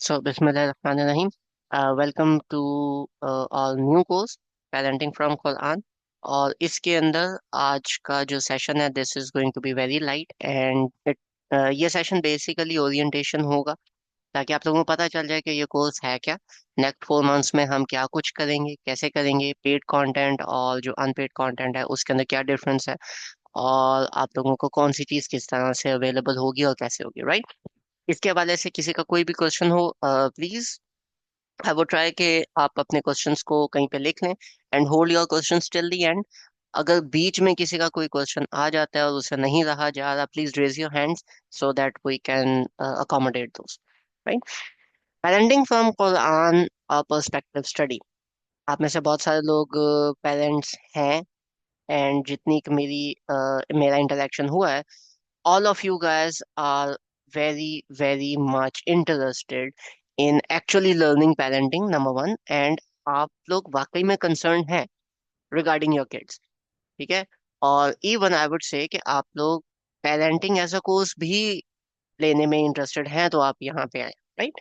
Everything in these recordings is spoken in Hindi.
So, Bismillahirrahmanirrahim. Welcome to all new course Parenting from Quran. और इसके अंदर आज का जो सेशन है this is going to be very light and ये सेशन बेसिकली ओरिएंटेशन होगा ताकि आप लोगों को पता चल जाए कि ये कोर्स है क्या। नेक्स्ट 4 मंथ्स में हम क्या कुछ करेंगे, कैसे करेंगे, पेड कंटेंट और जो अनपेड कंटेंट है उसके अंदर क्या डिफरेंस है, और आप लोगों को कौन सी चीज़ किस तरह से अवेलेबल होगी और कैसे होगी, राइट। इसके हवाले से किसी का कोई भी क्वेश्चन हो, प्लीज आई वो ट्राई कि आप अपने क्वेश्चंस को कहीं पे लिख लें and hold your questions till the end. अगर बीच में किसी का कोई क्वेश्चन आ जाता है और उसे नहीं रहा जा रहा, please raise your hands so that we can accommodate दोस्त, right. Parenting from Quran perspective study. आप में से बहुत सारे लोग पेरेंट्स हैं एंड जितनी कि मेरा इंटरेक्शन हुआ है, all of you guys are very much interested in actually learning parenting, number one, and आप लोग वाकई में कंसर्न हैं रिगार्डिंग योर किड्स, ठीक है। और इवन आई वुड से कि आप लोग पेरेंटिंग एज अ कोर्स भी लेने में इंटरेस्टेड हैं, तो आप यहाँ पे आए, राइट।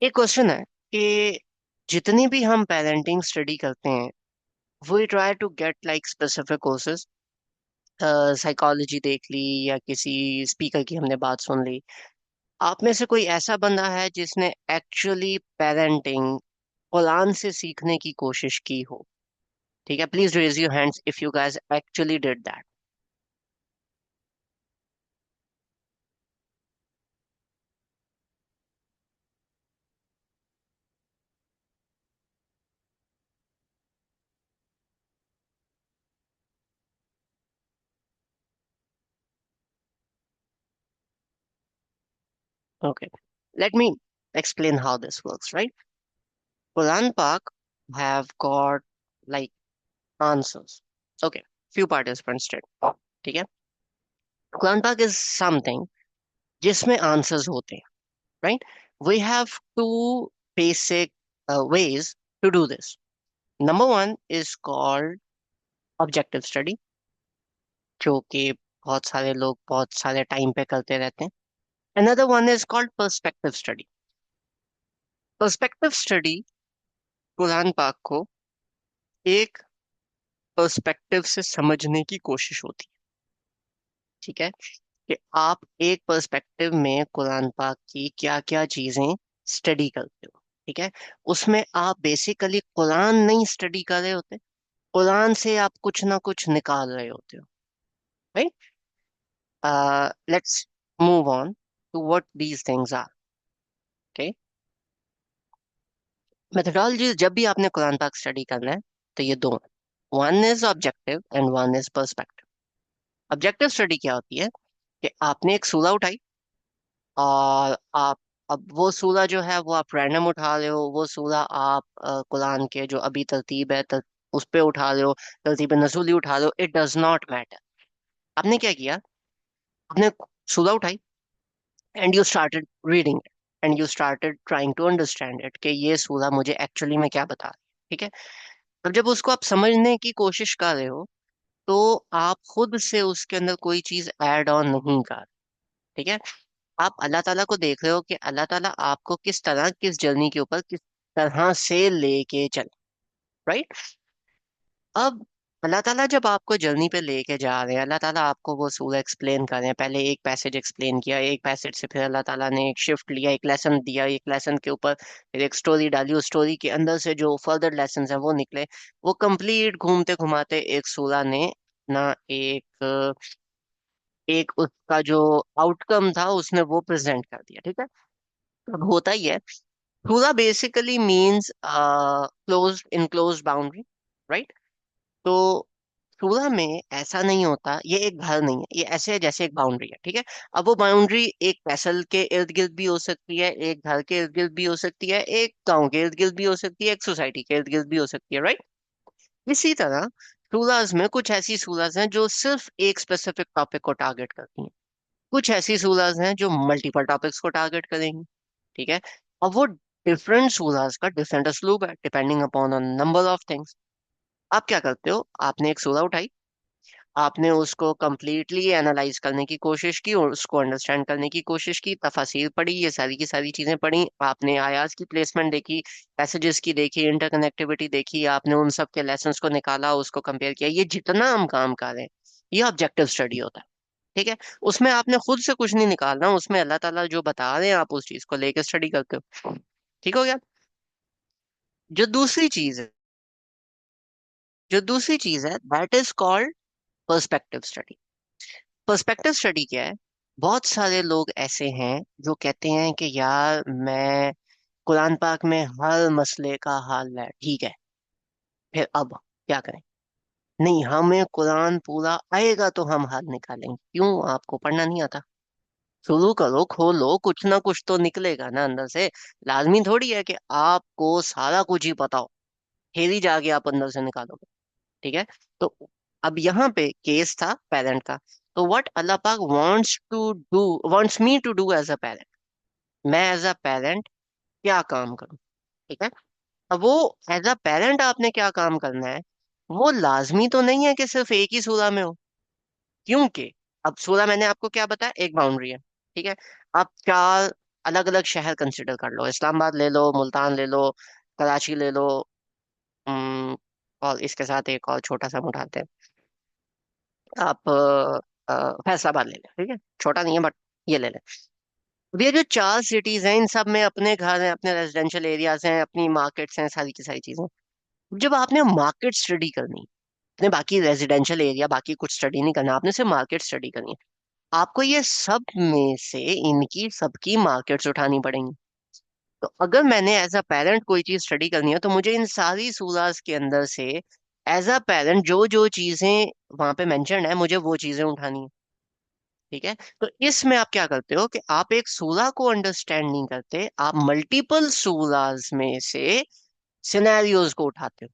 एक क्वेश्चन है कि जितनी भी हम पेरेंटिंग स्टडी करते हैं we try to get like specific courses, psychology देख ली या किसी स्पीकर की हमने बात सुन ली। आप में से कोई ऐसा बंदा है जिसने एक्चुअली पेरेंटिंग कुरान से सीखने की कोशिश की हो? ठीक है, please raise your hands if you guys actually did that. Okay, let me explain how this works, right? Quran Pak have got like answers. Okay, few participants did. ठीक है, Quran Pak is something जिसमें आंसर्स होते हैं, right? We have two basic ways to do this. Number one is called objective study, जो कि बहुत सारे लोग बहुत सारे टाइम पे करते रहते हैं। Another one is called perspective study. Perspective study Quran पाक को एक पर्सपेक्टिव से समझने की कोशिश होती है, ठीक है, कि आप एक पर्सपेक्टिव में कुरान पाक की क्या क्या चीजें स्टडी करते हो, ठीक है। उसमें आप बेसिकली कुरान नहीं स्टडी कर रहे होते, कुरान से आप कुछ ना कुछ निकाल रहे होते हो, right. Let's move on to what these things are. Okay, methodology जब भी आपने कुरान पाक स्टडी करना है तो ये दो, one is objective and one is perspective. Objective study क्या होती है कि आपने एक सूरा उठाई और आप, अब वो सूरा जो है वो आप रैंडम उठा रहे हो, वो सूरा आप कुरान के जो अभी तरतीब है उस पे उठा रहे हो, तरतीब नज़ूली उठा रहे हो, इट डज नॉट मैटर। आपने क्या किया, आपने सूरा उठाई and you started reading it and you started trying to understand it कि ये सूरा मुझे एक्चुअली में क्या बता रहा है, ठीक है। अब जब उसको आप समझने की कोशिश कर रहे हो तो आप खुद से उसके अंदर कोई चीज ऐड ऑन नहीं कर, ठीक है। आप अल्लाह ताला को देख रहे हो कि अल्लाह ताला आपको किस तरह किस जर्नी के ऊपर किस तरह से लेके चले, राइट। अब अल्लाह ताला जब आपको जर्नी पे लेके जा रहे हैं, अल्लाह ताला आपको वो सूरा एक्सप्लेन कर रहे हैं, पहले एक पैसेज एक्सप्लेन किया, एक पैसेज से फिर अल्लाह ताला ने एक शिफ्ट लिया, एक लेसन दिया, एक लेसन के ऊपर फिर एक स्टोरी डाली, उस स्टोरी के अंदर से जो फर्दर लेसन हैं वो निकले। वो कंप्लीट घूमते घुमाते एक सूरा ने ना एक एक उसका जो आउटकम था उसने वो प्रेजेंट कर दिया, ठीक है। अब होता ही है, सूरा basically means close enclose boundary, right. तो सूरा में ऐसा नहीं होता, ये एक घर नहीं है, ये ऐसे है जैसे एक बाउंड्री है, ठीक है। अब वो बाउंड्री एक कैसल के इर्द गिर्द भी हो सकती है, एक घर के इर्द गिर्द भी हो सकती है, एक गांव के इर्द गिर्द भी हो सकती है, एक सोसाइटी के इर्द गिर्द भी हो सकती है, राइट। इसी तरह सूराज में कुछ ऐसी सूराज हैं जो सिर्फ एक स्पेसिफिक टॉपिक को टारगेट करती हैं, कुछ ऐसी सूराज हैं जो मल्टीपल टॉपिक्स को टारगेट करेंगी, ठीक है। अब वो डिफरेंट सूराज का डिफरेंट असलूब है depending upon a number of things. आप क्या करते हो, आपने एक सूरा उठाई, आपने उसको कंप्लीटली एनालाइज करने की कोशिश की और उसको अंडरस्टैंड करने की कोशिश की, तफासिर पढ़ी, ये सारी की सारी चीजें पढ़ी, आपने आयात की प्लेसमेंट देखी, पैसेजेस की देखी, इंटरकनेक्टिविटी देखी, आपने उन सब के लेसन्स को निकाला, उसको कंपेयर किया। ये जितना हम काम कर रहे हैं ये ऑब्जेक्टिव स्टडी होता है। ठीक है। उसमें आपने खुद से कुछ नहीं निकालना, उसमें अल्लाह ताला जो बता रहे हैं आप उस चीज को लेकर स्टडी करते हो। ठीक हो गया। जो दूसरी चीज है जो दूसरी चीज है that is called perspective study. Perspective study क्या है? बहुत सारे लोग ऐसे हैं जो कहते हैं कि यार मैं कुरान पाक में हर मसले का हल है, ठीक है, फिर अब क्या करें? नहीं, हमें कुरान पूरा आएगा तो हम हल निकालेंगे। क्यों? आपको पढ़ना नहीं आता? शुरू करो, खोलो, कुछ ना कुछ तो निकलेगा ना अंदर से। लाजमी थोड़ी है कि आपको सारा कुछ ही पता हो, फिर ही जाके आप अंदर से निकालोगे। ठीक है। तो अब यहाँ पे केस था पेरेंट का। तो व्हाट अल्लाह पाक wants me to do as a parent, मैं एज अ पेरेंट क्या काम करूं? ठीक है। अब वो एज अ पेरेंट आपने क्या काम करना है, वो लाजमी तो नहीं है कि सिर्फ एक ही सूरा में हो। क्योंकि अब सूरा मैंने आपको क्या बताया, एक बाउंड्री है। ठीक है। आप चार अलग अलग शहर कंसिडर कर लो, इस्लामाबाद ले लो, मुल्तान ले लो, कराची ले लो, उम, और इसके साथ एक और छोटा सा उठाते हैं, आप फैसलाबाद ले लें। ठीक है, छोटा नहीं है बट ये ले लें। अब ये जो चार सिटीज हैं इन सब में अपने घर हैं, अपने रेजिडेंशियल एरियाज हैं, अपनी मार्केट्स हैं, सारी की सारी चीजें। जब आपने मार्केट स्टडी करनी, आपने बाकी रेजिडेंशियल एरिया बाकी कुछ स्टडी नहीं करना, आपने सिर्फ मार्केट स्टडी करनी है। आपको ये सब में से इनकी सबकी मार्केट्स उठानी पड़ेंगी। तो अगर मैंने एज अ पेरेंट कोई चीज स्टडी करनी है तो मुझे इन सारी सूराज के अंदर से एज अ पेरेंट जो जो चीजें वहां पे मेंशन है मुझे वो चीजें उठानी है। ठीक है। तो इसमें आप क्या करते हो कि आप एक सूरा को अंडरस्टैंड नहीं करते, आप मल्टीपल सूराज में से सिनेरियोज को उठाते हो।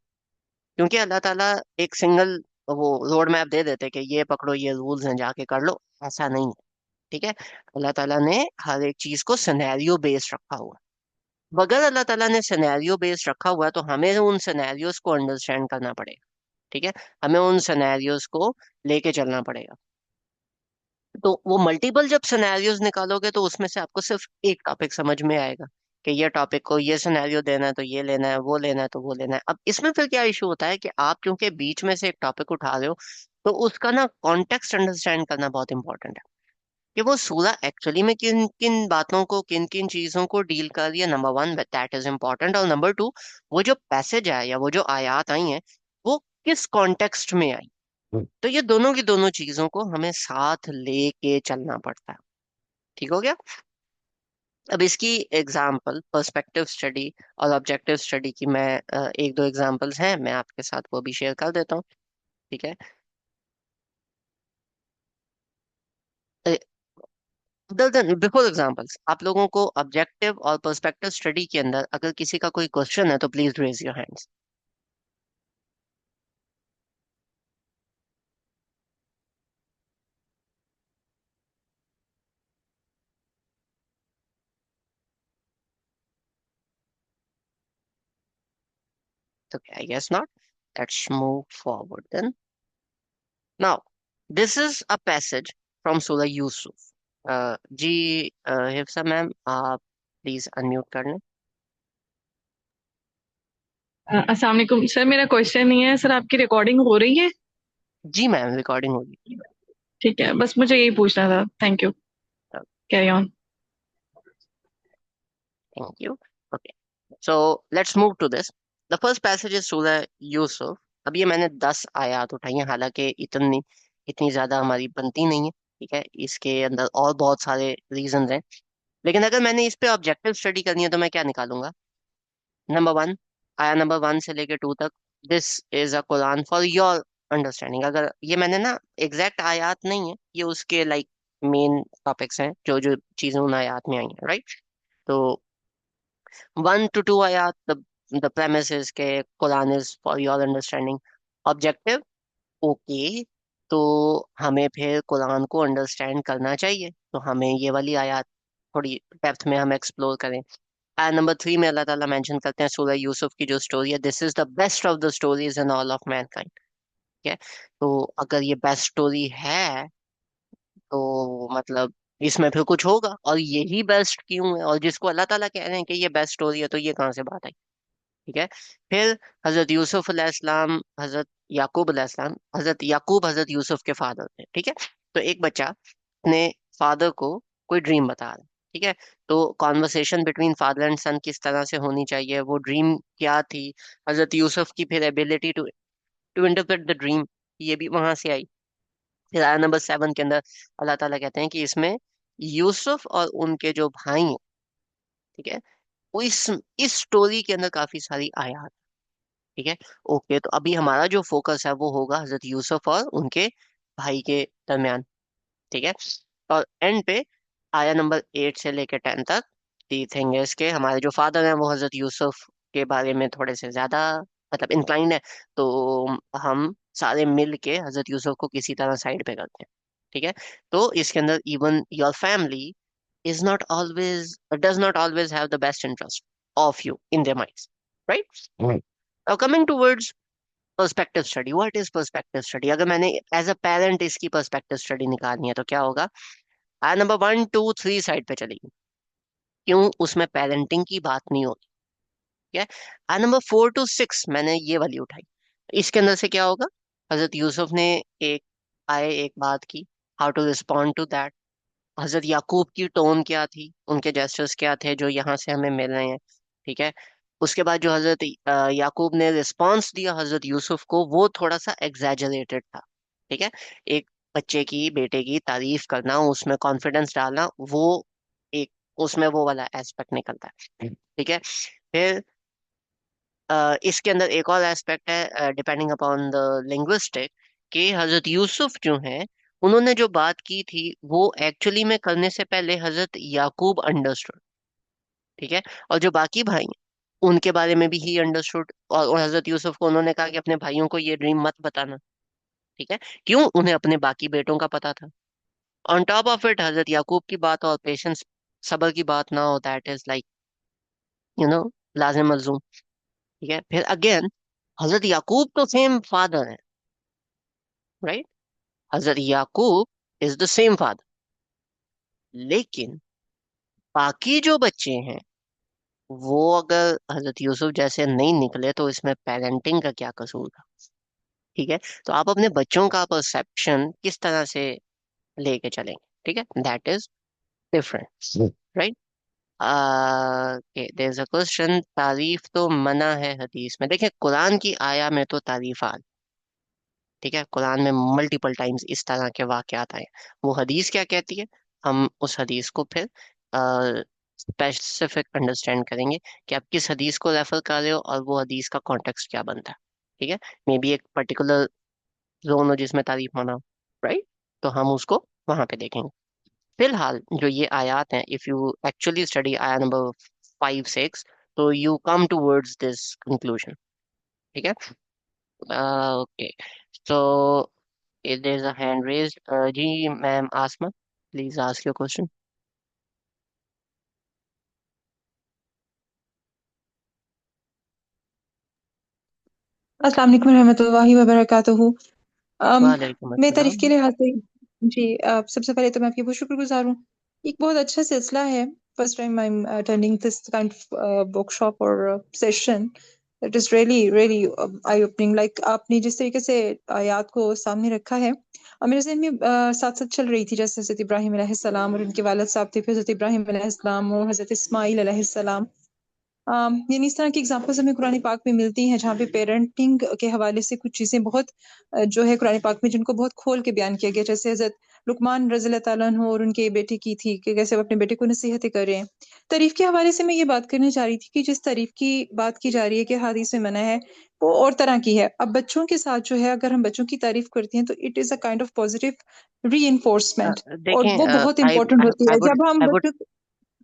क्योंकि अल्लाह ताला एक सिंगल वो रोड मैप दे देते कि ये पकड़ो, ये रूल्स हैं, जाके कर लो। ऐसा नहीं है। ठीक है। अल्लाह ताला ने हर एक चीज को सिनेरियो बेस्ड रखा हुआ है। अगर अल्लाह ताला ने सिनेरियो बेस्ड रखा हुआ है तो हमें उन सिनेरियोज को अंडरस्टैंड करना पड़ेगा। ठीक है। हमें उन सिनेरियोज को लेके चलना पड़ेगा। तो वो मल्टीपल जब सिनेरियोज निकालोगे तो उसमें से आपको सिर्फ एक टॉपिक समझ में आएगा कि ये टॉपिक को ये सिनेरियो देना है तो ये लेना है, वो लेना है तो वो लेना है। अब इसमें फिर क्या इशू होता है कि आप क्योंकि बीच में से एक टॉपिक उठा रहे हो तो उसका ना कॉन्टेक्स्ट अंडरस्टैंड करना बहुत इंपॉर्टेंट है कि वो सूरा एक्चुअली में किन किन बातों को, किन किन चीजों को डील कर रही है। Number one, that is important. और नंबर टू, वो जो पैसेज है या वो जो आयात आई हैं वो किस कॉन्टेक्स्ट में आई। तो ये दोनों की दोनों चीजों को हमें साथ लेके चलना पड़ता है। ठीक हो गया। अब इसकी एग्जाम्पल पर्सपेक्टिव स्टडी और ऑब्जेक्टिव स्टडी की मैं एक दो एग्जाम्पल्स हैं, मैं आपके साथ वो भी शेयर कर देता हूँ। ठीक है। अदर देन बिफोर एग्जाम्पल्स, आप लोगों को ऑब्जेक्टिव और पर्सपेक्टिव स्टडी के अंदर अगर किसी का कोई क्वेश्चन है तो प्लीज रेज योर हैंड्स। तो I guess not. Let's move forward then. Now this is a passage from Surah Yusuf. जी, हिफ्सा मैम आप प्लीज अनम्यूट कर लें। अस्सलाम वालेकुम सर, मेरा क्वेश्चन नहीं है सर, आपकी रिकॉर्डिंग हो रही है? जी मैम, रिकॉर्डिंग होगी। ठीक है, बस मुझे यही पूछना था। Thank you. Carry on. Thank you. Okay, so let's move to this. The first passage is सूरह यूसुफ। अब ये मैंने 10 आयत उठाई हैं, हालांकि इतनी इतनी ज्यादा हमारी बनती नहीं है। ठीक है, इसके अंदर और बहुत सारे रीजंस हैं। लेकिन अगर मैंने इस पे ऑब्जेक्टिव स्टडी करनी है तो मैं क्या निकालूंगा? नंबर वन, आया नंबर वन से लेके टू तक, this is a Quran for your understanding. अगर ये मैंने ना एग्जैक्ट आयत नहीं है, ये उसके लाइक मेन टॉपिक्स हैं जो जो चीजें उन आयत में आई हैं, राइट? तो 1 to 2 आयात, द प्रेमिस के Quran is for your understanding. Objective, okay, तो हमें फिर कुरान को अंडरस्टैंड करना चाहिए, तो हमें ये वाली आयत थोड़ी डेप्थ में हम एक्सप्लोर करें। आयत नंबर 3 में अल्लाह ताला मेंशन करते हैं सूरह यूसुफ की जो स्टोरी है, this is the best of the stories in all of Mankind. ठीक है। तो अगर ये बेस्ट स्टोरी है तो मतलब इसमें फिर कुछ होगा, और यही बेस्ट क्यों है, और जिसको अल्लाह ताला कह रहे हैं कि ये बेस्ट स्टोरी है, तो ये कहाँ से बात आई। ठीक है। फिर हजरत यूसुफ अलैहिस्सलाम, हजरत याकूब अलैहिस्सलाम, हजरत याकूब हजरत यूसुफ के फादर थे। ठीक है। तो एक बच्चा अपने फादर को कोई ड्रीम बता रहा है। ठीक है। तो कॉन्वर्सेशन बिटवीन फादर एंड सन किस तरह से होनी चाहिए, वो ड्रीम क्या थी, हजरत यूसुफ की फिर ability to to interpret the dream, ये भी वहां से आई। फिर आया नंबर 7 के अंदर अल्लाह ताला कहते हैं कि इसमें यूसुफ और उनके जो भाई हैं, ठीक है, वो इस स्टोरी के अंदर काफी सारी आयात। ठीक है। ओके, तो अभी हमारा जो फोकस है वो होगा हजरत यूसुफ और उनके भाई के दरमियान। ठीक है। और एंड पे आया नंबर 8 से लेकर 10 तक, दी थिंग इज के हमारे जो फादर हैं वो हजरत यूसुफ के बारे में थोड़े से ज्यादा मतलब इंक्लाइंड है, तो हम सारे मिल के हजरत यूसुफ को किसी तरह साइड पे करते हैं। ठीक है। तो इसके अंदर even your family is not always does not always have the best interest of you in their minds, right. Now coming towards perspective study, what is perspective study, अगर मैंने एज अ पेरेंट इसकी पर्सपेक्टिव स्टडी निकालनी है तो क्या होगा। आ नंबर 1 2 3 साइड पे चलेगी, क्यों उसमें पेरेंटिंग की बात नहीं होती। ठीक है। आ नंबर 4 to 6 मैंने ये वाली उठाई, इसके अंदर से क्या होगा, हजरत यूसुफ ने एक एक बात की, how to respond to that, हजरत याकूब की टोन क्या थी, उनके जेस्चर्स क्या थे जो यहाँ से हमें मिल रहे हैं। ठीक है। उसके बाद जो हजरत याकूब ने रिस्पॉन्स दिया हजरत यूसुफ को, वो थोड़ा सा एग्जैजरेटेड था। ठीक है। एक बच्चे की, बेटे की तारीफ करना, उसमें कॉन्फिडेंस डालना, वो एक उसमें वो वाला एस्पेक्ट निकलता है। ठीक है। फिर इसके अंदर एक और एस्पेक्ट है, डिपेंडिंग अपॉन द लिंग्विस्टिक, कि हजरत यूसुफ जो हैं, उन्होंने जो बात की थी वो एक्चुअली में करने से पहले हजरत याकूब अंडरस्टूड। ठीक है। और जो बाकी भाई हैं उनके बारे में भी ही अंडरस्टूड, और हजरत यूसुफ को उन्होंने कहा कि अपने भाइयों को ये ड्रीम मत बताना। ठीक है। क्यों, उन्हें अपने बाकी बेटों का पता था। ऑन टॉप ऑफ इट हजरत याकूब की बात और पेशेंस, सबर की बात ना हो, that is like you know लाजिम मलजूम। ठीक है। फिर अगेन हजरत याकूब तो सेम फादर है, right. Hazrat Yakub is the same father, लेकिन बाकी जो बच्चे हैं वो अगर हजरत यूसुफ जैसे नहीं निकले तो इसमें पेरेंटिंग का क्या कसूर था। ठीक है। तो आप अपने बच्चों का परसेप्शन किस तरह से लेके चलेंगे, ठीक है, that is different, right. There is a question, तारीफ तो मना है हदीस में, देखिए कुरान की आया में तो तारीफ आ, ठीक है, कुरान में मल्टीपल टाइम्स इस तरह के वाकयात आए। वो हदीस क्या कहती है, हम उस हदीस को फिर स्पेसिफिक अंडरस्टैंड करेंगे कि आप किस हदीस को रेफर कर रहे हो और वो हदीस का कॉन्टेक्स्ट क्या बनता है। ठीक है। मे बी एक पर्टिकुलर जोन हो जिसमें तारीफ होना हो, राइट, तो हम उसको वहां पे देखेंगे। फिलहाल जो ये आयात हैं, इफ यू एक्चुअली स्टडी आया नंबर 5 6, तो you come towards this conclusion. ठीक है। Okay, so there's a hand raised. जी ma'am Asma, please ask your question. अस्सलाम वालेकुम रहमतुल्लाहि व बरकातुहू। अम, वालेकुम मैं तारीफ अस्सलाम। के लिहाज से जी सबसे पहले तो मैं आपकी बहुत शुक्रगुजार हूँ। एक बहुत अच्छा सिलसिला है। First time I am attending this kind of workshop और session. It is really really eye opening. Like आपने जिस तरीके से आयात को सामने रखा है, और मेरे ज़हन में साथ साथ चल रही थी, जैसे हज़रत इब्राहिम अलैहिस्सलाम और उनके वालिद साहब थे, फिर हज़रत इब्राहिम अलैहिस्सलाम और हज़रत इस्माईल अलैहिस्सलाम। यानी इस तरह की एग्जांपल्स हमें कुरान पाक में मिलती हैं, जहाँ पे पेरेंटिंग के हवाले से कुछ चीज़ें बहुत जो है कुरान पाक में जिनको बहुत खोल के बयान किया गया। जैसे हज़रत लुकमान रज़ी अल्लाह ताला अन्हु और उनके बेटे की थी कि कैसे वो अपने बेटे को नसीहतें कर रहे हैं। तारीफ के हवाले से मैं ये बात करने जा रही थी कि जिस तारीफ की बात की जा रही है कि हदीस में मना है, वो और तरह की है। अब बच्चों के साथ जो है, अगर हम बच्चों की तारीफ करते हैं तो it is a kind of positive री और देखें, वो बहुत आई इंपॉर्टेंट होती आई है वुड जब हम आई वुड बच्चों।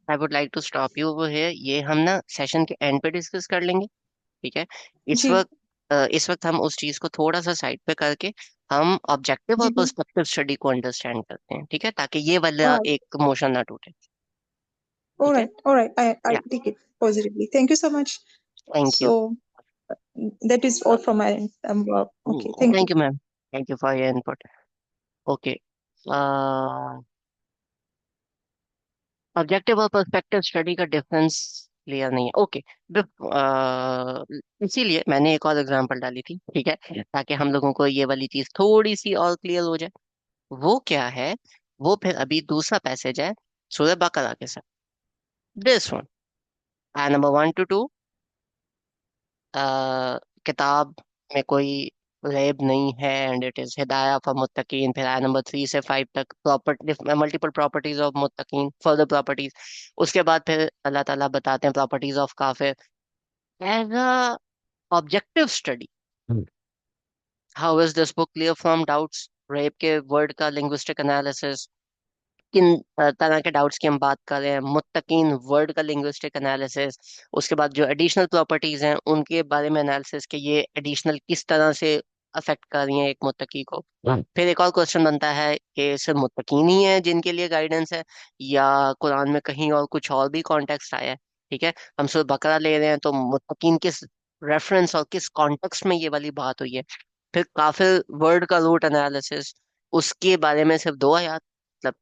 I would like to stop you over here, ये हम ना सेशन के एंड पे डिस्कस कर लेंगे। ठीक है। इस जी वक्त इस वक्त हम उस चीज को थोड़ा सा साइड पे करके हम ऑब्जेक्टिव और जी जी। पर्सपेक्टिव स्टडी को अंडरस्टैंड करते हैं, ठीक है, ताकि ये वाला एक मोशन ना टूटे। ठीक है। All right. I या, take it positively. Thank you so much. Thank you. So that is all from my end. Okay, thank thank you. You ma'am. Thank you for your input. Okay, objective और पर्सपेक्टिव स्टडी का डिफरेंस क्लियर नहीं है। ओके, इसीलिए मैंने एक और एग्जांपल डाली थी, ठीक है, ताकि हम लोगों को ये वाली चीज थोड़ी सी और क्लियर हो जाए। वो क्या है? वो फिर अभी दूसरा पैसेज है सूरह बकरा के साथ। दिस वन, आय नंबर 1 to 2, किताब में कोई रैब नहीं है एंड इट इज हिदाया फॉर मुत्तकीन। फिर आया नंबर 3 से 5 तक प्रॉपर्टी, मल्टीपल प्रॉपर्टीज ऑफ मुत्तकीन, फर्दर प्रॉपर्टीज। उसके बाद फिर अल्लाह ताला बताते हैं प्रॉपर्टीज ऑफ काफिर। As a objective study, how is this book clear from doubts? रैब के वर्ड का लिंग्विस्टिक एनालिसिस, किन तरह के डाउट्स की हम बात कर रहे हैं? मुत्तकीन वर्ड का लिंग्विस्टिक एनालिसिस, उसके बाद जो एडिशनल प्रॉपर्टीज हैं उनके बारे में एनालिसिस कि ये एडिशनल किस तरह से अफेक्ट कर रही हैं एक मुत्तकी को। फिर एक और क्वेश्चन बनता है कि सिर्फ मुत्तकीन ही है जिनके लिए गाइडेंस है, या कुरान में कहीं और कुछ और भी कॉन्टेक्स्ट आया है? ठीक है, हम सूरह बकरा ले रहे हैं तो मुत्तकीन किस रेफरेंस और किस कॉन्टेक्स्ट में ये वाली बात हुई है? फिर काफिर वर्ड का रूट एनालिसिस, उसके बारे में सिर्फ 2 आयत, मतलब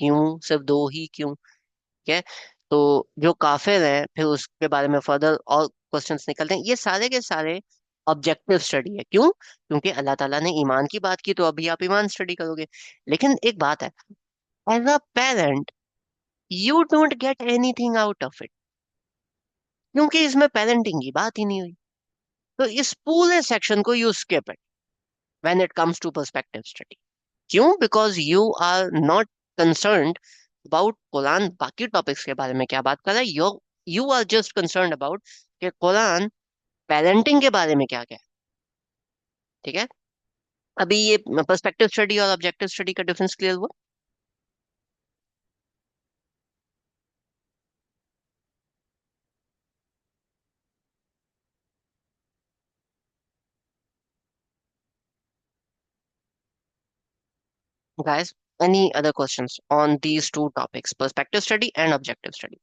क्यों सिर्फ 2 ही क्यों? ठीक है, तो जो काफिर हैं फिर उसके बारे में फर्दर और क्वेश्चंस निकलते हैं। ये सारे के सारे ऑब्जेक्टिव स्टडी है। क्यों? क्योंकि अल्लाह ताला ने ईमान की बात की तो अभी आप ईमान स्टडी करोगे। लेकिन एक बात है, as a parent you don't get anything out of it, क्योंकि इसमें पेरेंटिंग की बात ही नहीं हुई। तो इस पूरे सेक्शन को you skip it when it comes to perspective study. क्यों? Because you are not concerned about Quran बाकी टॉपिक्स के बारे में क्या बात कर रहा है। You are just concerned about कि कुरान पेरेंटिंग के बारे में क्या क्या है। ठीक है, अभी ये पर्सपेक्टिव स्टडी और ऑब्जेक्टिव स्टडी का डिफरेंस क्लियर हुआ? Guys, any other questions on these two topics, perspective study and objective study?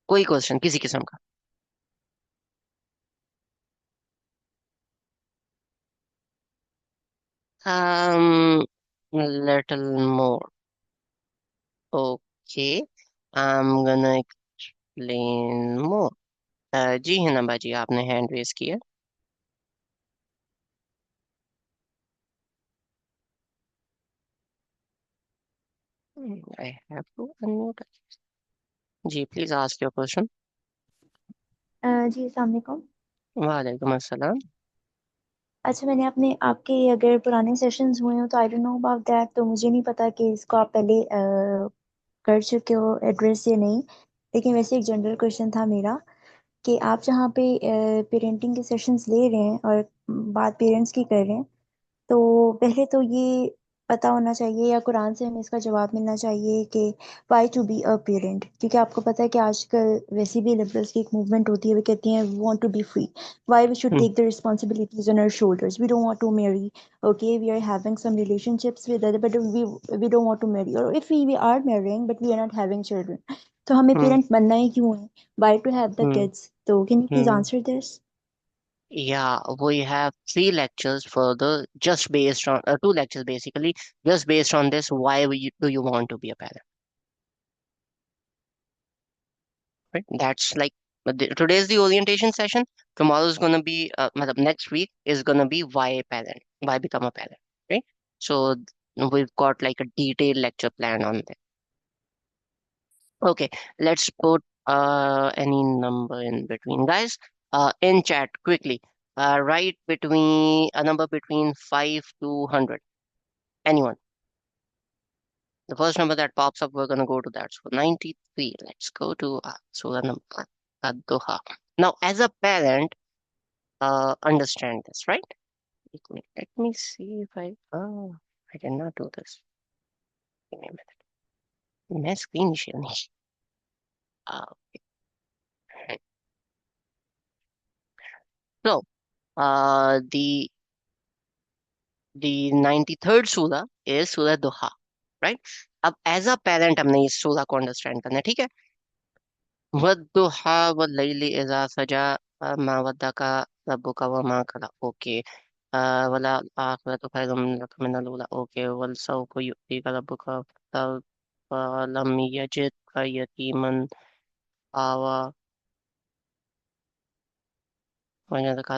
कोई क्वेश्चन किसी किस्म का? um little more. Okay, I'm gonna explain more. जी हिना जी, आपने हैंड रेस किया। I have to unmute. जी प्लीज आस्क योर क्वेश्चन। जी अस्सलाम वालेकुम। वालेकुम अस्सलाम। अच्छा, मैंने अपने आपके अगर पुराने सेशंस हुए हो तो I don't know about that, तो मुझे नहीं पता कि इसको आप पहले कर चुके हो एड्रेस या नहीं। लेकिन वैसे एक जनरल क्वेश्चन था मेरा कि आप जहाँ पे पेरेंटिंग के सेशंस ले रहे हैं और बात पेरेंट्स की कर रहे हैं, तो पहले तो ये पता होना चाहिए या कुरान से हमें इसका जवाब मिलना चाहिए कि why to be a parent. क्योंकि आपको पता है कि आजकल वैसे भी लिबरल्स की एक मूवमेंट होती है, वो कहती हैं we want to be free, why we should hmm take the responsibilities on our shoulders, we don't want to marry, okay we are having some relationships with other but we don't want to marry, और if we are marrying but we are not having children, तो हमें हम्म पेरेंट बनना ही क्यों है, why to have the hmm kids? तो can you please hmm answer this? Yeah, we have 3 lectures further, just based on 2 lectures basically, just based on this. Why do you want to be a parent? Right? That's like today's the orientation session. Tomorrow is gonna be, next week is gonna be why parent, why become a parent, right? So we've got like a detailed lecture plan on that. Okay, let's put any number in between, guys. In chat quickly. Write between a number between 5 to 100. Anyone? The first number that pops up, we're gonna go to that. So 93. Let's go to Surah number Ad-Duha. Now, as a parent, understand this, right? Let me see if I. Oh, I did not do this. Give me a minute. मैं screen share नहीं. Okay. So, the 93rd surah is Surah Duha, right? अब एज अ पेरेंट हमने इस सूरह को अंडरस्टैंड करना है, ठीक है? वद्दुहा वल्लैलि इज़ा सजा मा वद्दका रब्बुका वमा कला। ओके, वला आखिरतु खैरुम मिनल ऊला। ओके, वल सौफ यु'तीका रब्बुका फलम यजिदका यतीमन आवा वजदका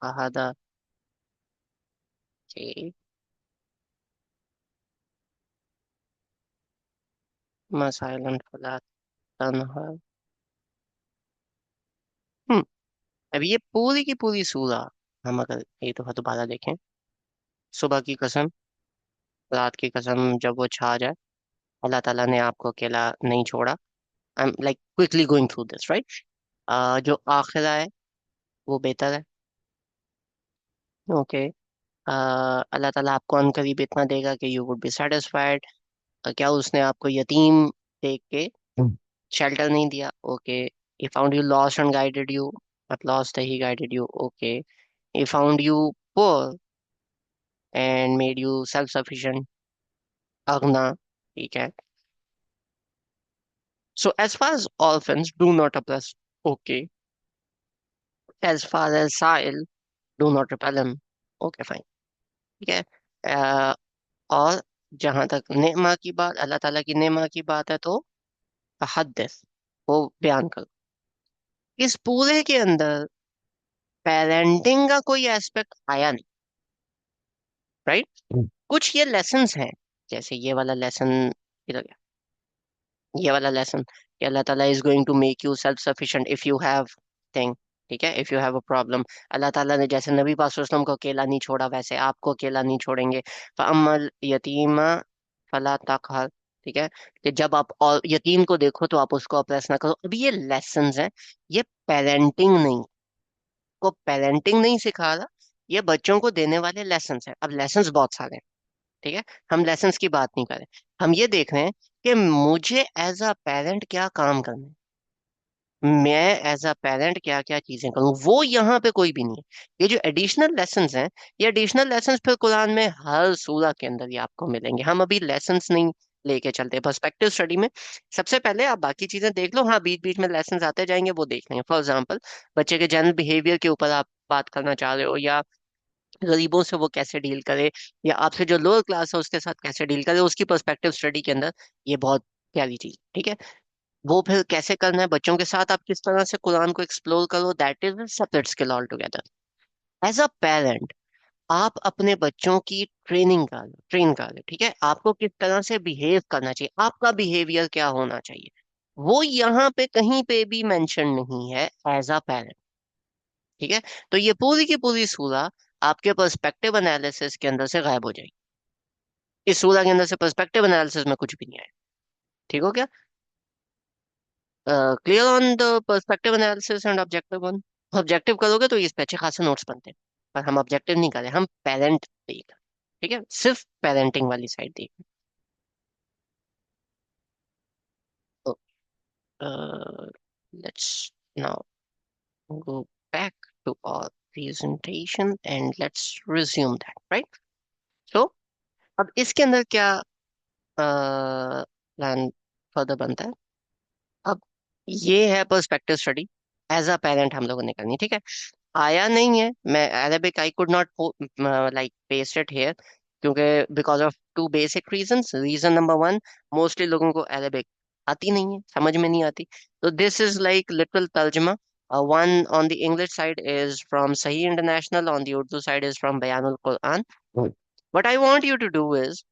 फहदा। Okay. मसाइलन फला तनहर। हम्म अब ये पूरी की पूरी सूरा हम अगर एक दफा दोबारा देखें, सुबह की कसम, रात की कसम, जब वो छा जाए, अल्लाह ताला ने आपको अकेला नहीं छोड़ा। I am like quickly going through this, right. जो आखिरा है वो बेहतर है। ओके। अल्लाह ताला आपको अनकरीब इतना देगा कि यू वुड बी सेटिस्फाइड। क्या उसने आपको यतीम देख के शेल्टर नहीं दिया? Okay. he found you lost and guided you, not lost, he guided you. Okay. he found you poor and made you self sufficient, अगना। ठीक है। so as far as orphans, do not oppress. Okay. as far as Sahil, do not repel him. Okay, fine. ठीक है। अ, और जहां तक नेमा की बात, अल्लाह ताला की नेमा की बात है, तो हदस, वो बयान करो। इस पूरे के अंदर पेरेंटिंग का कोई एस्पेक्ट आया नहीं, राइट। कुछ ये लेसन्स हैं, जैसे ये वाला लेसन, इधर गया, ये वाला लेसन कि Allah Taala is going to make you self sufficient if you have thing. ठीक है, if you have a problem, Allah Taala ने जैसे नबी पाक सल्लल्लाहु अलैहि वसल्लम को अकेला नहीं छोड़ा, वैसे आपको अकेला नहीं छोड़ेंगे। फअम्मल यतीमा फला तकहर। ठीक है, कि जब आप और यतीम को देखो तो आप उसको अप्रेस ना करो। अभी ये लेसन्स हैं, ये पेरेंटिंग नहीं, को पेरेंटिंग नहीं सिखा रहा, ये बच्चों को देने वाले लेसन्स हैं। अब लेसन्स बहुत सारे हैं, ठीक है, हम लेसन्स की बात नहीं कर रहे। हम ये देख रहे हैं कि मुझे एज अ पेरेंट क्या काम करना है, मैं एज अ पेरेंट क्या क्या चीजें करूँ, वो यहाँ पे कोई भी नहीं है। ये जो एडिशनल लेसन्स हैं, ये एडिशनल लेसन्स फिर कुरान में हर सूरा के अंदर ही आपको मिलेंगे। हम अभी लेसन्स नहीं लेके चलते पर्सपेक्टिव स्टडी में। सबसे पहले आप बाकी चीजें देख लो, हाँ बीच बीच में लेसन्स आते जाएंगे, वो देख लेंगे। फॉर एग्जाम्पल, बच्चे के जनरल बिहेवियर के ऊपर आप बात करना चाह रहे हो, या गरीबों से वो कैसे डील करे, या आपसे जो लोअर क्लास है उसके साथ कैसे डील करे, उसकी पर्सपेक्टिव स्टडी के अंदर ये बहुत प्यारी चीज, ठीक है। वो फिर कैसे करना है बच्चों के साथ, आप किस तरह से कुरान को एक्सप्लोर करो, that is separate skill all together. As a parent, आप अपने बच्चों की ट्रेन कर लो, ठीक है। आपको किस तरह से बिहेव करना चाहिए, आपका बिहेवियर क्या होना चाहिए, वो यहाँ पे कहीं पे भी मेंशन नहीं है एज अ पेरेंट, ठीक है। तो ये पूरी की पूरी सूरा आपके पर्सपेक्टिव एनालिसिस के अंदर से गायब हो जाएगी। इस सूरा के अंदर से पर्सपेक्टिव एनालिसिस में कुछ भी नहीं आया, ठीक हो क्या? Clear on the perspective analysis and objective one. Objective करोगे तो इस पे अच्छे खासे नोट्स बनते हैं, पर हम ऑब्जेक्टिव नहीं कर रहे, हम पेरेंट देख रहे हैं, ठीक है, सिर्फ पेरेंटिंग वाली साइड देख रहे हैं। Let's now go back to our presentation and let's resume that, right. So अब इसके अंदर क्या प्लान फर्दर बनता है? अब ये है perspective study, as a parent हम लोगों ने करनी, ठीक है। आया नहीं है, मैं Arabic I could not like paste it here, क्योंकि because of two basic reasons. Reason number one, mostly लोगों को अरेबिक आती नहीं है, समझ में नहीं आती। तो दिस इज लाइक लिटरल तर्जमा। One on the English side is from Sahih International, on the Urdu side is from Bayanul Quran. What I want you to do is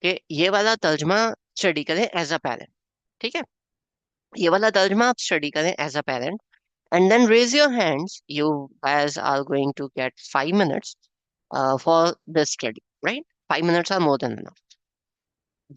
कि ये वाला तर्जमा स्टडी करें एज अ पेरेंट, ठीक है। ये वाला तर्जमा आप स्टडी करें as a parent, and then raise your hands. You guys are going to get 5 minutes for this study, right? 5 minutes are more than enough.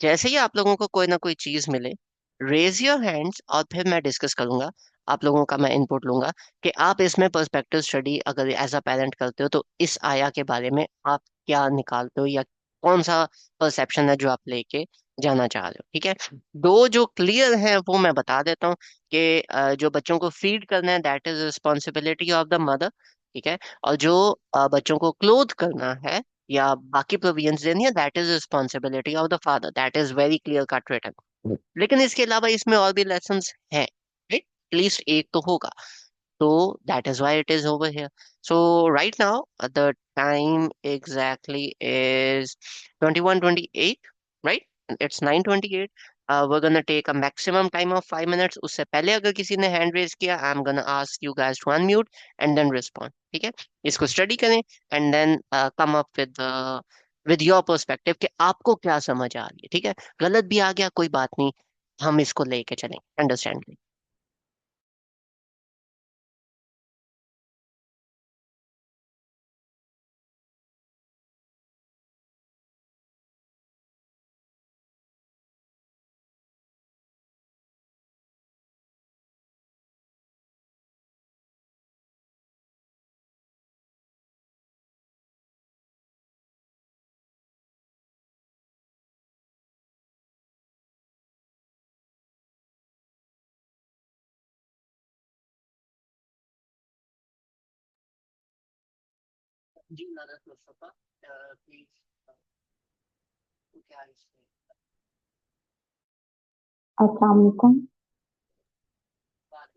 जैसे ही आप लोगों को कोई ना कोई चीज मिले, रेज योर हैंड्स, और फिर मैं डिस्कस करूंगा, आप लोगों का मैं इनपुट लूंगा कि आप इसमें पर्सपेक्टिव स्टडी अगर एज अ पेरेंट करते हो तो इस आया के बारे में आप क्या निकालते हो, या कौन सा परसेप्शन है जो आप लेके जाना चाह रहे हो, ठीक है। दो जो क्लियर है वो मैं बता देता हूँ कि जो बच्चों को फीड करना है that is responsibility of the mother, ठीक है। और जो बच्चों को क्लोथ करना है या बाकी प्रोविजंस देनी है, that is responsibility of the father, that is very clear cut written. लेकिन इसके अलावा इसमें और भी लेसन्स हैं, एटलीस्ट एक तो होगा। So that is why it is over here. So right now, the time exactly is 21:28, right? It's 9:28. We're gonna take a maximum time of 5 minutes. उससे पहले अगर किसी ने hand raise किया, I'm gonna ask you guys to unmute and then respond. ठीक है? इसको study करें and then come up with your perspective कि आपको क्या समझ आ रही है. ठीक है? गलत भी आ गया कोई बात नहीं, हम इसको लेके चलेंगे. Understand? जी नादर मुस्तफा, प्लीज क्या इसमें अस्सलाम वालेकुम। बात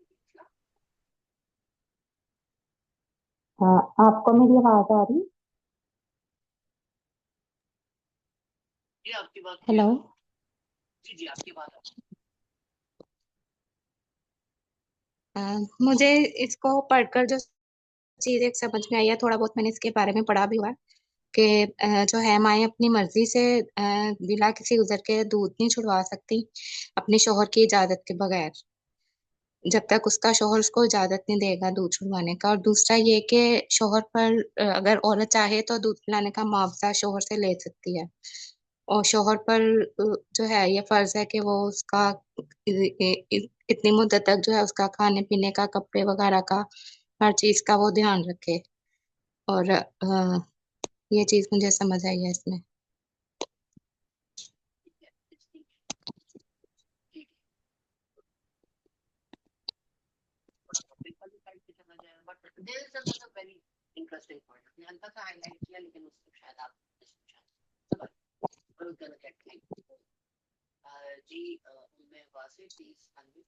है? आपको मेरी आवाज आ रही? जी आपकी बात हेलो। जी जी आपकी बात है। मुझे इसको पढ़कर जो चीज एक समझ में आई है, थोड़ा बहुत मैंने इसके बारे में पढ़ा भी हुआ है कि जो है माएँ अपनी मर्जी से बिना किसी उज़र के दूध नहीं छुड़वा सकती अपने शोहर की इजाजत के बगैर, जब तक उसका शोहर उसको इजाजत नहीं देगा दूध छुड़वाने का। और दूसरा ये कि शोहर पर अगर औरत चाहे तो दूध पिलाने का मुआवजा शोहर से ले सकती है, और शोहर पर जो है ये फर्ज है कि वो उसका इतनी मुद्दत तक जो है उसका खाने पीने का, कपड़े वगैरह का, हर चीज का वो ध्यान रखे। और ये चीज मुझे समझ आई है इसमें। There is another very interesting point. आपने हल्का सा highlight किया लेकिन उसको शायद आप समझ we're gonna get like जी उनमें वासे प्लीज अनम्यूट.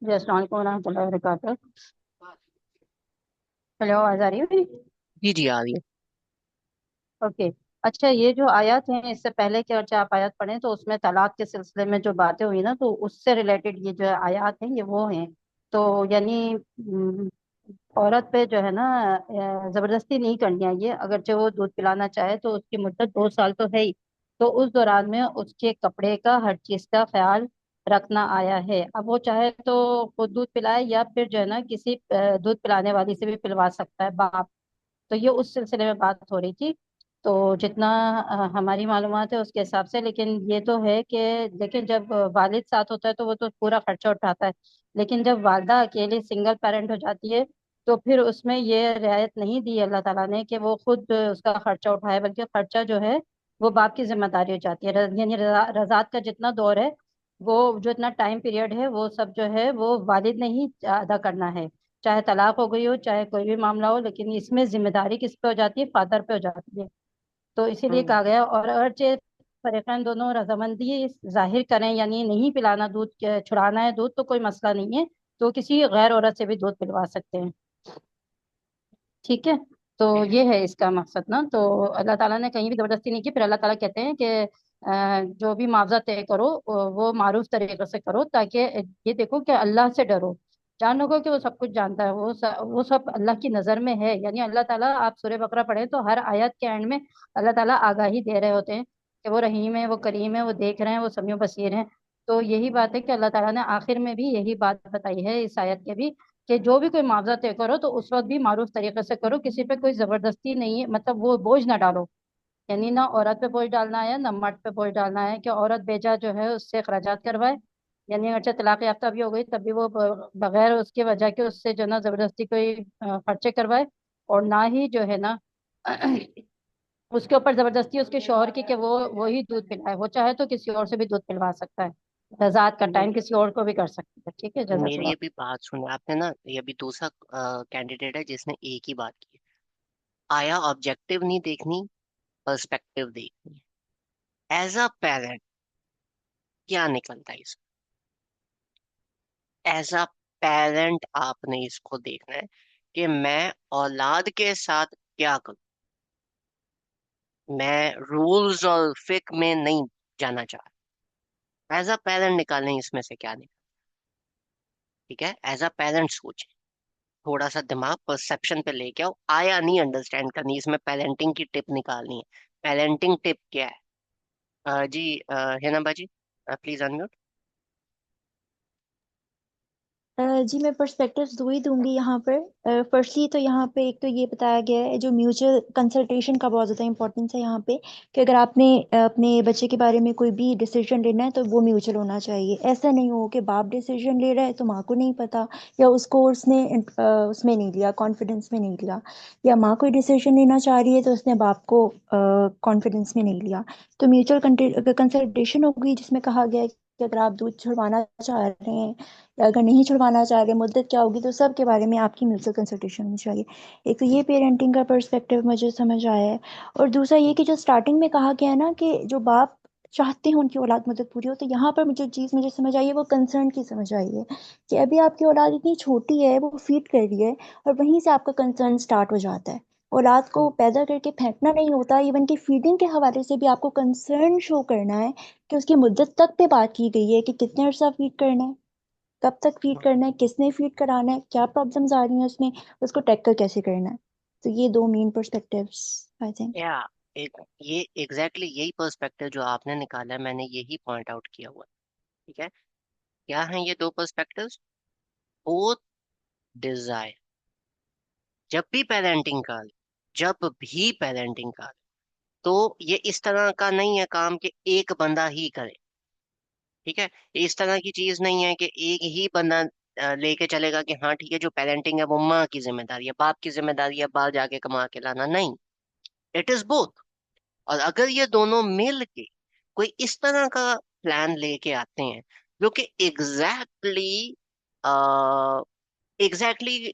जी अस्सलाम वालेकुम वरहमतुल्लाहि वबरकातुहू। हेलो, आवाज आ रही है मेरी? जी जी आ रही है. ओके। अच्छा, ये जो आयत है इससे पहले कि अच्छा आप आयत पढ़ें तो उसमें तलाक के सिलसिले में जो बातें हुई ना, तो उससे रिलेटेड ये जो आयत हैं ये वो हैं। तो यानी औरत पे जो है ना जबरदस्ती नहीं करनी है ये, अगर जो वो दूध पिलाना चाहे तो उसकी मुद्दत 2 साल तो है ही, तो उस दौरान में उसके कपड़े का हर चीज का ख्याल रखना आया है। अब वो चाहे तो खुद दूध पिलाए या फिर जो है ना किसी दूध पिलाने वाली से भी पिलवा सकता है बाप। तो ये उस सिलसिले में बात हो रही थी। तो जितना हमारी मालूमात है उसके हिसाब से, लेकिन ये तो है कि लेकिन जब वालिद साथ होता है तो वो तो पूरा खर्चा उठाता है, लेकिन जब वालदा अकेले सिंगल पेरेंट हो जाती है तो फिर उसमें ये रियायत नहीं दी अल्लाह ताला ने कि वो खुद उसका खर्चा उठाए, बल्कि खर्चा जो है वो बाप की जिम्मेदारी हो जाती है। यानी रज़ात का जितना दौर है, वो जो इतना टाइम पीरियड है, वो सब जो है वो वालिद ने ही अदा करना है, चाहे तलाक हो गई हो चाहे कोई भी मामला हो, लेकिन इसमें जिम्मेदारी किस पे हो जाती है? फादर पे हो जाती है। तो इसीलिए कहा गया। और अगर जे फरीकैन दोनों रजामंदी जाहिर करें, यानी नहीं पिलाना दूध, छुड़ाना है दूध, तो कोई मसला नहीं है, तो किसी गैर औरत से भी दूध पिलवा सकते हैं। ठीक है। तो ये है इसका मकसद ना। तो अल्लाह ताला ने कहीं भी जबरदस्ती नहीं की। फिर अल्लाह ताला कहते हैं कि जो भी मुआवजा तय करो वो मारूफ तरीके से करो, ताकि ये देखो कि अल्लाह से डरो, जान लो कि वो सब कुछ जानता है, वो सब अल्लाह की नज़र में है। यानी अल्लाह ताला, आप सूरह बकरा पढ़े तो हर आयत के एंड में अल्लाह ताला आगाही दे रहे होते हैं कि वो रहीम है, वो करीम है, वो देख रहे हैं, वो समीउ बसीर हैं। तो यही बात है कि अल्लाह ताला ने आखिर में भी यही बात बताई है इस आयत के भी, कि जो भी कोई मुआवजा तय करो तो उस वक्त भी मारूफ तरीके से करो, किसी पे कोई जबरदस्ती नहीं है, मतलब वो बोझ ना डालो। यानी ना औरत पे बोझ डालना है ना मर्द पे बोझ डालना है कि औरत बेजा जो है उससे अखराजात करवाए। यानी अगर तलाक याफ्ता भी हो गई तब भी वो बगैर उसकी वजह के उससे जो ना जबरदस्ती कोई खर्चे करवाए, और ना ही जो है ना उसके ऊपर जबरदस्ती उसके शौहर की कि वो ही दूध पिलाए। वो चाहे तो किसी और से भी दूध पिलवा सकता है, रजात का टाइम किसी और को भी कर सकता है। ठीक है, मेरी जजाकल्लाह। अभी बात सुने आपने ना, ये अभी दूसरा कैंडिडेट है जिसने एक ही बात की. आया ऑब्जेक्टिव नहीं देखनी, पर्सपेक्टिव देखनी है. एज अ पेरेंट क्या निकलता है इसमें? एज अ पेरेंट आपने इसको देखना है कि मैं औलाद के साथ क्या करूं। मैं रूल्स और फिक में नहीं जाना चाह रहा। एज अ पेरेंट निकालें इसमें से क्या निकालें। ठीक है, एज अ पेरेंट सोचें, थोड़ा सा दिमाग परसेप्शन पे लेके आओ। आया नहीं अंडरस्टैंड करनी, इसमें पेरेंटिंग की टिप निकालनी है। पेरेंटिंग टिप क्या है? जी हिना बाजी, प्लीज अनम्यूट। जी मैं पर्सपेक्टिव्स दो ही दूंगी यहाँ पर। फर्स्टली तो यहाँ पे एक तो ये बताया गया है जो म्यूचुअल कंसल्टेशन का बहुत ज़्यादा इंपॉर्टेंस है यहाँ पे, कि अगर आपने अपने बच्चे के बारे में कोई भी डिसीजन लेना है तो वो म्यूचुअल होना चाहिए। ऐसा नहीं हो कि बाप डिसीजन ले रहा है तो माँ को नहीं पता, या उसको उसने उसमें नहीं लिया, कॉन्फिडेंस में नहीं लिया, या माँ कोई डिसीजन लेना चाह रही है तो उसने बाप को कॉन्फिडेंस में नहीं लिया। तो म्यूचुअल कंसल्टेशन होगी जिसमें कहा गया है कि अगर आप दूध छुड़वाना चाह रहे हैं या अगर नहीं छुड़वाना चाह रहे, मुद्दत क्या होगी, तो सब के बारे में आपकी म्यूचुअल कंसल्टेशन होनी चाहिए। एक तो ये पेरेंटिंग का पर्सपेक्टिव मुझे समझ आया है। और दूसरा ये कि जो स्टार्टिंग में कहा गया है ना कि जो बाप चाहते हैं उनकी औलाद मदद पूरी हो, तो यहाँ पर मुझे चीज़ मुझे समझ आई है, वो कंसर्न की समझ आई है कि अभी आपकी औलाद इतनी छोटी है, वो फीड कर रही है, और वहीं से आपका कंसर्न स्टार्ट हो जाता है। औलाद को पैदा करके फेंकना नहीं होता, इवन कि फीडिंग के हवाले से भी आपको कंसर्न शो करना है कि उसकी मुद्दत तक पे बात की गई है कि कितने अरसा फीड करना है, कब तक फीड करना है, किसने फीड कराना है, क्या प्रॉब्लम्स आ रही हैं उसमें, उसको टैकल कैसे करना है। तो ये दो मेन पर्सपेक्टिव्स आई थिंक। या एक ये एग्जैक्टली यही पर्सपेक्टिव जो आपने निकाला है, मैंने यही पॉइंट आउट किया हुआ है। ठीक है, क्या है ये दो पर्सपेक्टिव्स? Both Dzire. जब भी पेरेंटिंग का, जब भी पेरेंटिंग का, तो ये इस तरह का नहीं है काम कि एक बंदा ही करे। ठीक है, ये इस तरह की चीज नहीं है कि एक ही बंदा लेके चलेगा कि हाँ ठीक है, जो पेरेंटिंग है वो माँ की जिम्मेदारी है, बाप की जिम्मेदारी है बाहर जाके कमा के लाना। नहीं, इट इज बोथ। और अगर ये दोनों मिल के कोई इस तरह का प्लान लेके आते हैं जो कि एग्जैक्टली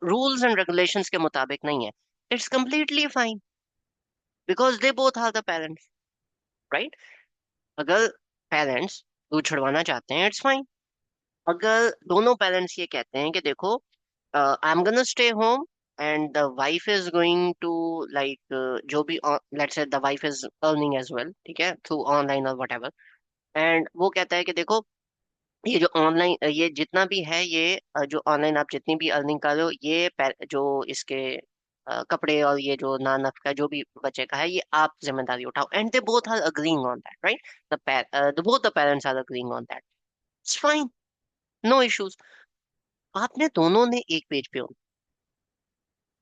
रूल्स एंड रेगुलेशंस के मुताबिक नहीं है, it's completely fine, because they both are the parents, right? अगर पेरेंट्स दूध छुड़वाना चाहते हैं, इट्स फाइन। अगर दोनों पेरेंट्स ये कहते हैं कि देखो, I am gonna stay home and the wife is going to like, जो भी let's say the wife is earning as well, ठीक है, थ्रू ऑनलाइन और वट, एंड वो कहता है कि देखो, ये जो ऑनलाइन, ये जितना भी है, ये जो ऑनलाइन आप जितनी भी अर्निंग कर रहे हो, ये जो इसके कपड़े और ये जो ना नफ का जो भी बचे का है, ये आप जिम्मेदारी उठाओ। And they both are agreeing on that, right? The both the parents are agreeing on that, it's fine, no issues. आपने दोनों ने एक पेज पे हो।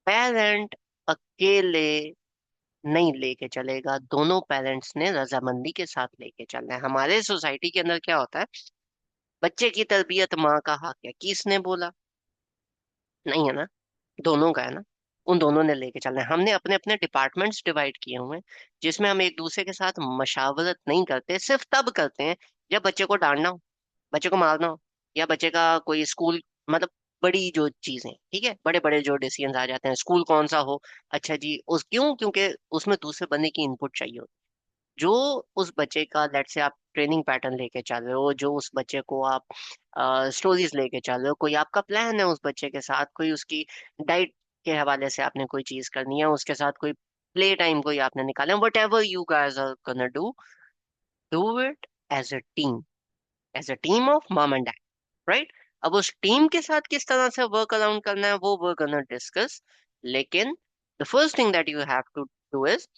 पेरेंट अकेले नहीं लेके चलेगा, दोनों पेरेंट्स ने रजामंदी के साथ लेके चलना है। हमारे सोसाइटी के अंदर क्या होता है, बच्चे की तरबियत माँ का हक है, किसने बोला? नहीं है ना, दोनों का है ना। उन दोनों ने लेके चलना है। हमने अपने अपने डिपार्टमेंट्स डिवाइड किए हुए हैं जिसमें हम एक दूसरे के साथ मशावरत नहीं करते, सिर्फ तब करते हैं जब बच्चे को डांटना हो, बच्चे को मारना हो, या बच्चे का कोई स्कूल, मतलब बड़ी जो चीजें, ठीक है, बड़े बड़े जो डिसीजन आ जाते हैं, स्कूल कौन सा हो, अच्छा जी उस क्यों, क्योंकि उसमें दूसरे बंदे की इनपुट चाहिए होती है। जो उस बच्चे का, लेट से आप ट्रेनिंग पैटर्न लेके चल रहे हो, जो उस बच्चे को आप स्टोरीज लेके चल रहे हो, कोई आपका प्लान है उस बच्चे के साथ, कोई उसकी डाइट के हवाले से आपने कोई चीज करनी है उसके साथ, कोई प्ले टाइम कोई आपने निकाला है, whatever you guys are gonna do, do it as a team, as a team of mom and dad, right? अब उस टीम के साथ किस तरह से वर्क अराउंड करना है वो we're gonna डिस्कस, लेकिन the first thing that you have to do is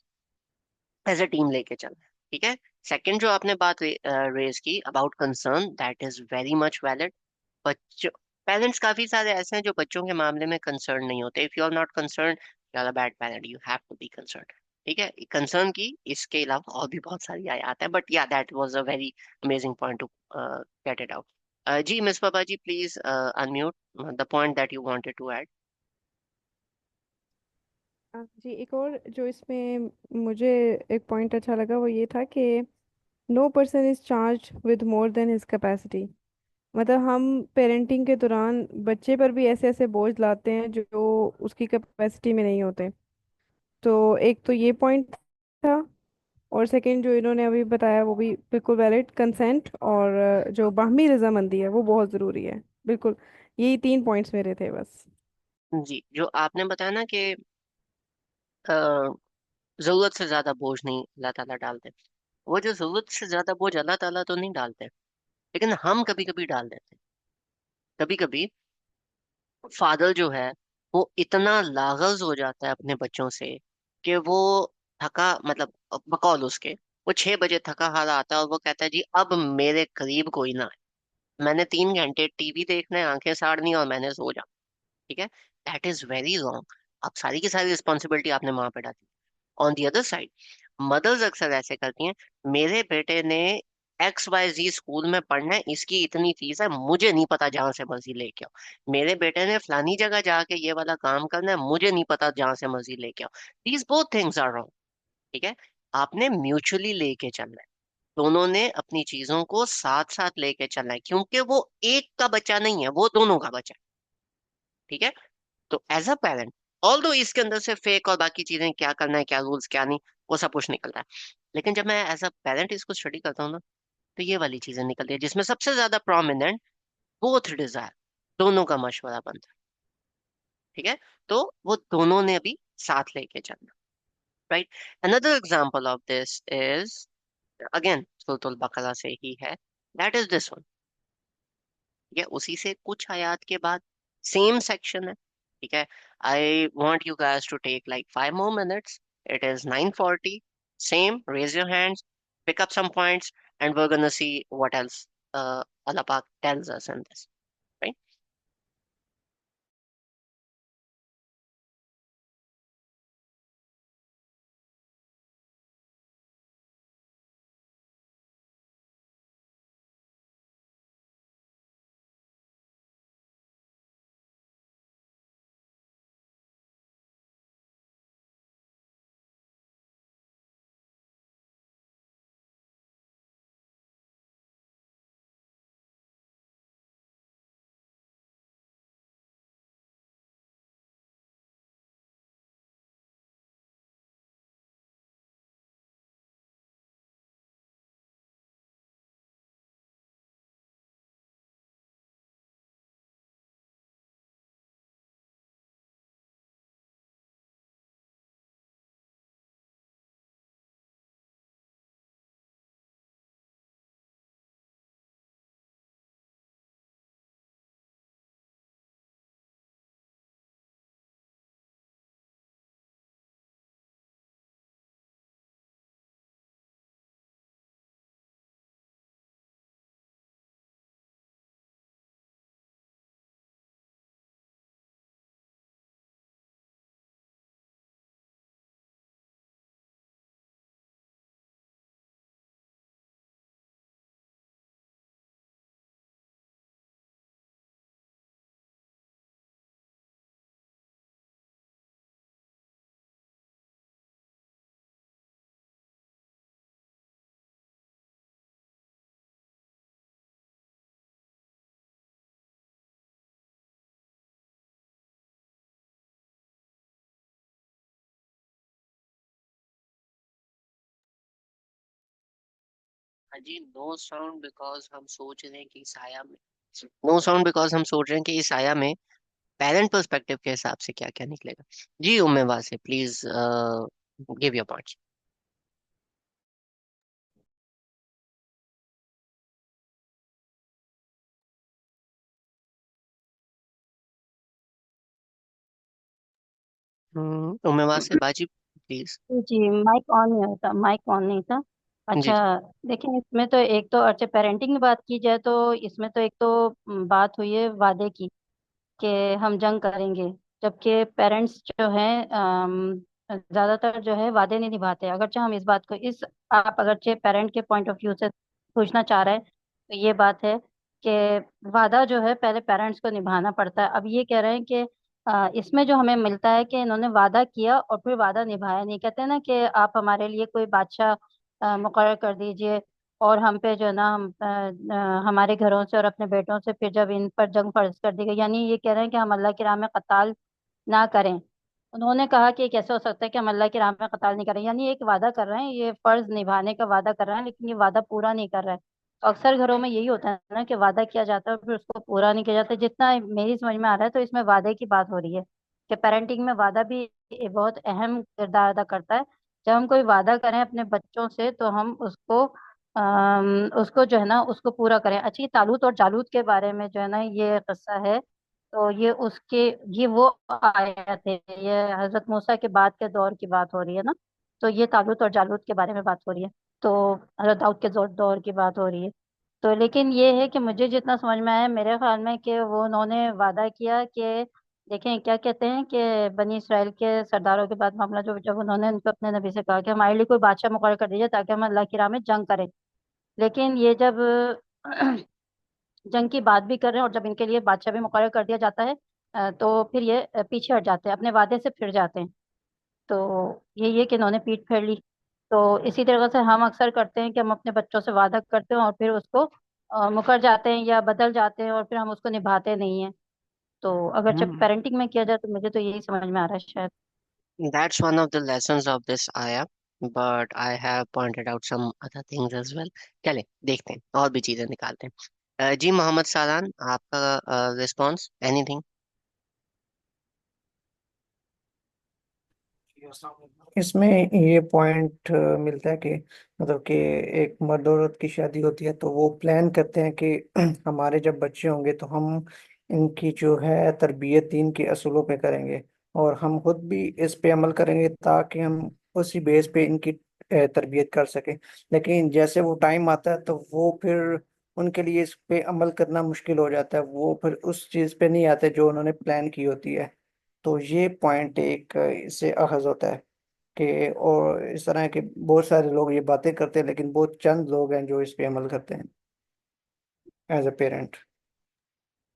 as a team लेके चलना है। ठीक है, सेकंड जो आपने बात रेज की about concern, that is very much valid. बच्चों, पेरेंट्स काफी सारे ऐसे हैं जो बच्चों के मामले में कंसर्न नहीं होते। If you are not concern, you are a bad parent, you have to be concern. ठीक है, कंसर्न की इसके अलावा और भी बहुत सारी आयत है, बट या that was a very amazing point to get it out. जी मिस पापा जी, please unmute the point that you wanted to add. जी, एक और जो इसमें मुझे एक पॉइंट अच्छा लगा वो ये था कि no person is charge with more than his capacity. मतलब हम पेरेंटिंग के दौरान बच्चे पर भी ऐसे ऐसे बोझ लाते हैं जो उसकी कैपेसिटी में नहीं होते। तो एक तो ये पॉइंट था। और सेकंड जो इन्होंने अभी बताया वो भी बिल्कुल वैलिड, कंसेंट, और जो बाहमी रजामंदी है वो बहुत ज़रूरी है। बिल्कुल, यही 3 पॉइंट्स मेरे थे बस। जी, जो आपने बताया ना कि जरूरत से ज्यादा बोझ नहीं अल्लाह ताला डालते, वो जो जरूरत से ज्यादा बोझ अल्लाह ताला तो नहीं डालते, लेकिन हम कभी कभी डाल देते हैं। कभी कभी फादर जो है वो इतना लागज हो जाता है अपने बच्चों से कि वो थका, मतलब बकौल उसके, वो 6 बजे थका हारा आता है और वो कहता है जी अब मेरे करीब कोई ना आए, मैंने 3 घंटे टीवी देखना है, आंखें साड़नी और मैंने सो जा। ठीक है, दैट इज वेरी रॉन्ग। आप सारी की सारी रिस्पॉन्सिबिलिटी आपने माँ पे डाली। On the other side, mothers अक्सर ऐसे करती हैं, मेरे बेटे ने XYZ स्कूल में पढ़ना है, इसकी इतनी फीस है, मुझे नहीं पता, जहां से मर्जी लेके आओ। मेरे बेटे ने फलानी जगह जाके ये वाला काम करना है, मुझे नहीं पता, जहां से मर्जी लेके आओ। These both things are wrong. ठीक है, आपने म्यूचुअली लेके चलना है, दोनों ने अपनी चीजों को साथ साथ लेके चलना है, क्योंकि वो एक का बच्चा नहीं है, वो दोनों का बच्चा है। ठीक है, तो एज अ पेरेंट, ऑल दो इसके अंदर से फेक और बाकी चीजें क्या करना है, क्या रूल्स क्या नहीं, वो सब कुछ निकलता है, लेकिन जब मैं एज अ पेरेंट इसको स्टडी करता हूँ ना, तो ये वाली चीजें निकलती है जिसमें सबसे ज्यादा प्रोमिनेंट बोथ डिजायर, दोनों का मशवरा बनता है। ठीक है, तो वो दोनों ने अभी साथ लेके चलना। Right, another example of this is, again Suratul Baqarah से ही है, दैट इज दिस वन। ठीक है, उसी से कुछ आयात के बाद सेम सेक्शन है। ठीक है, I want you guys to take like 5 more minutes. It is 9:40, same, raise your hands, pick up some points, and we're gonna see what else Allah Pak tells us in this, right? जी, नो साउंड बिकॉज हम सोच रहे हैं कि इस आया में, नो साउंड बिकॉज हम सोच रहे हैं कि इस आया में पेरेंट पर्सपेक्टिव के हिसाब से क्या क्या निकलेगा। जी उम्मे वासे, प्लीज गिव योर पॉइंट्स। उम्मे वासे बाजी, प्लीज। जी, माइक ऑन नहीं होता, माइक ऑन नहीं था। जी जी। अच्छा, देखिए इसमें तो एक तो अच्छा पेरेंटिंग की बात की जाए तो इसमें तो एक तो बात हुई है वादे की कि हम जंग करेंगे, जबकि पेरेंट्स जो हैं ज्यादातर जो है वादे नहीं निभाते। अगरचे हम इस बात को इस आप अगरचे पेरेंट के पॉइंट ऑफ व्यू से पूछना चाह रहे हैं तो ये बात है कि वादा जो है पहले पेरेंट्स को निभाना पड़ता है। अब ये कह रहे हैं कि इसमें जो हमें मिलता है कि इन्होंने वादा किया और फिर वादा निभाया नहीं। कहते ना कि आप हमारे लिए कोई बादशाह मुकर्रर कर दीजिए और हम पे जो है ना हमारे घरों से और अपने बेटों से फिर जब इन पर जंग फर्ज कर दी गई, यानी ये कह रहे हैं कि हम अल्लाह की राह में कताल ना करें। उन्होंने कहा कि कैसे हो सकता है कि हम अल्लाह की राह में कताल नहीं कर रहे हैं, यानी एक वादा कर रहे हैं, ये फर्ज निभाने का वादा कर रहे हैं, लेकिन ये वादा पूरा नहीं कर रहा है। तो अक्सर घरों में यही होता है ना कि वादा किया जाता है और फिर उसको पूरा नहीं किया जाता। जितना मेरी समझ में आ रहा है तो इसमें वादे की बात हो रही है कि पेरेंटिंग में वादा भी एक बहुत अहम किरदार अदा करता है। जब हम कोई वादा करें अपने बच्चों से तो हम उसको जो है ना उसको पूरा करें। अच्छा, ये तालूत और जालूत के बारे में जो है ना ये किस्सा है, तो ये वो आयत है, ये हजरत मूसा के बाद के दौर की बात हो रही है ना। तो ये तालूत और जालूत के बारे में बात हो रही है, तो हजरत दाऊद के दौर की बात हो रही है। तो लेकिन ये है कि मुझे जितना समझ में आया मेरे ख्याल में कि वो उन्होंने वादा किया कि देखें क्या कहते हैं कि बनी इसराइल के सरदारों के बाद मामला जो जब उन्होंने उनको अपने नबी से कहा कि हमारे लिए कोई बादशाह मुकर्रर कर दीजिए ताकि हम अल्लाह की राह में जंग करें। लेकिन ये जब जंग की बात भी कर रहे हैं और जब इनके लिए बादशाह भी मुकर्रर कर दिया जाता है तो फिर ये पीछे हट जाते हैं, अपने वादे से फिर जाते हैं। तो ये कि इन्होंने पीठ फेर ली। तो इसी तरह से हम अक्सर करते हैं कि हम अपने बच्चों से वादा करते हैं और फिर उसको मुकर जाते हैं या बदल जाते हैं और फिर हम उसको निभाते नहीं हैं। तो अगर जब Hmm. पेरेंटिंग में किया जाए तो मुझे तो यही समझ में आ रहा है शायद। That's one of the lessons of this ayah, but I have pointed out some other things as well. चले देखते हैं और भी चीजें निकालते हैं। जी मोहम्मद सालान, आपका रिस्पॉन्स, एनीथिंग? इसमें ये पॉइंट मिलता है कि मतलब कि एक मर्द औरत की शादी होती है तो वो प्लान करते हैं कि हमारे जब बच्चे होंगे तो हम इनकी जो है तरबियत दीन के असूलों पे करेंगे और हम खुद भी इस पे अमल करेंगे ताकि हम उसी बेस पे इनकी तरबियत कर सकें। लेकिन जैसे वो टाइम आता है तो वो फिर उनके लिए इस पे अमल करना मुश्किल हो जाता है, वो फिर उस चीज़ पे नहीं आते जो उन्होंने प्लान की होती है। तो ये पॉइंट एक इससे अखज होता है कि और इस तरह के बहुत सारे लोग ये बातें करते हैं लेकिन बहुत चंद लोग हैं जो इस पे अमल करते हैं एज अ पेरेंट।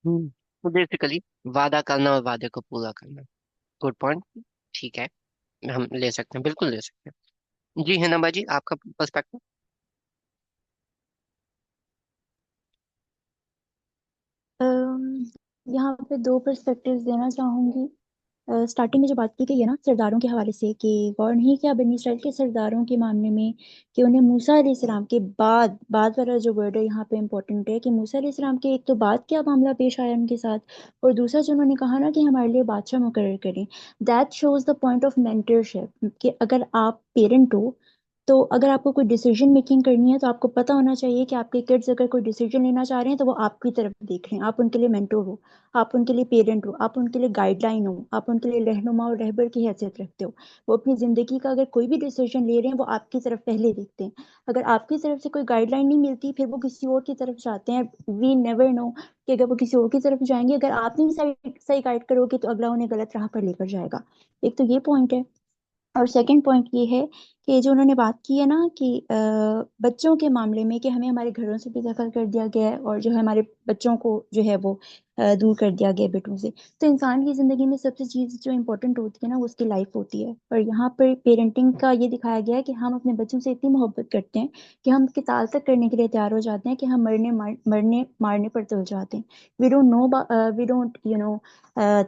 तो बेसिकली वादा करना और वादे को पूरा करना। Good point. ठीक है, हम ले सकते हैं, बिल्कुल ले सकते हैं। जी हिना बाजी, आपका पर्सपेक्टिव? अम, यहाँ पे दो पर्सपेक्टिव्स देना चाहूंगी। स्टार्टिंग में जो बात की गई है ना सरदारों के हवाले से कि गौर नहीं किया बनी इसराइल के सरदारों के मामले में कि उन्हें मूसा अलैहिस्सलाम के बाद वाला जो वर्ड है यहाँ पे इम्पोर्टेंट है कि मूसा अलैहिस्सलाम के एक तो बाद क्या मामला पेश आया उनके साथ, और दूसरा जो उन्होंने कहा ना कि हमारे लिए बादशाह मुकर्रर करें। That shows the point of mentorship कि अगर आप पेरेंट हो तो अगर आपको कोई डिसीजन मेकिंग करनी है तो आपको पता होना चाहिए कि आपके किड्स अगर कोई डिसीजन लेना चाह रहे हैं तो वो आपकी तरफ देख रहे हैं, आप उनके लिए मेंटोर हो, आप उनके लिए पेरेंट हो, आप उनके लिए गाइडलाइन हो, आप उनके लिए रहनुमा और रहबर की हैसियत रखते हो। वो अपनी जिंदगी का अगर कोई भी डिसीजन ले रहे हैं वो आपकी तरफ पहले देखते हैं। अगर आपकी तरफ से कोई गाइडलाइन नहीं मिलती फिर वो किसी और की तरफ जाते हैं। वी नेवर नो कि अगर वो किसी और की तरफ जाएंगे, अगर आप नहीं सही सही गाइड करोगे तो अगला उन्हें गलत राह पर लेकर जाएगा। एक तो ये पॉइंट है। और सेकंड पॉइंट ये है कि जो उन्होंने बात की है ना कि बच्चों के मामले में कि हमें हमारे घरों से भी दखल कर दिया गया है और जो है हमारे बच्चों को जो है वो दूर कर दिया गया है बेटों से। तो इंसान की जिंदगी में सबसे चीज जो इम्पोर्टेंट होती है ना वो उसकी लाइफ होती है, और यहाँ पर पेरेंटिंग का ये दिखाया गया है कि हम अपने बच्चों से इतनी मोहब्बत करते हैं कि हम किताल तक करने के लिए तैयार हो जाते हैं कि हम मरने मारने पर तुल जाते हैं। We don't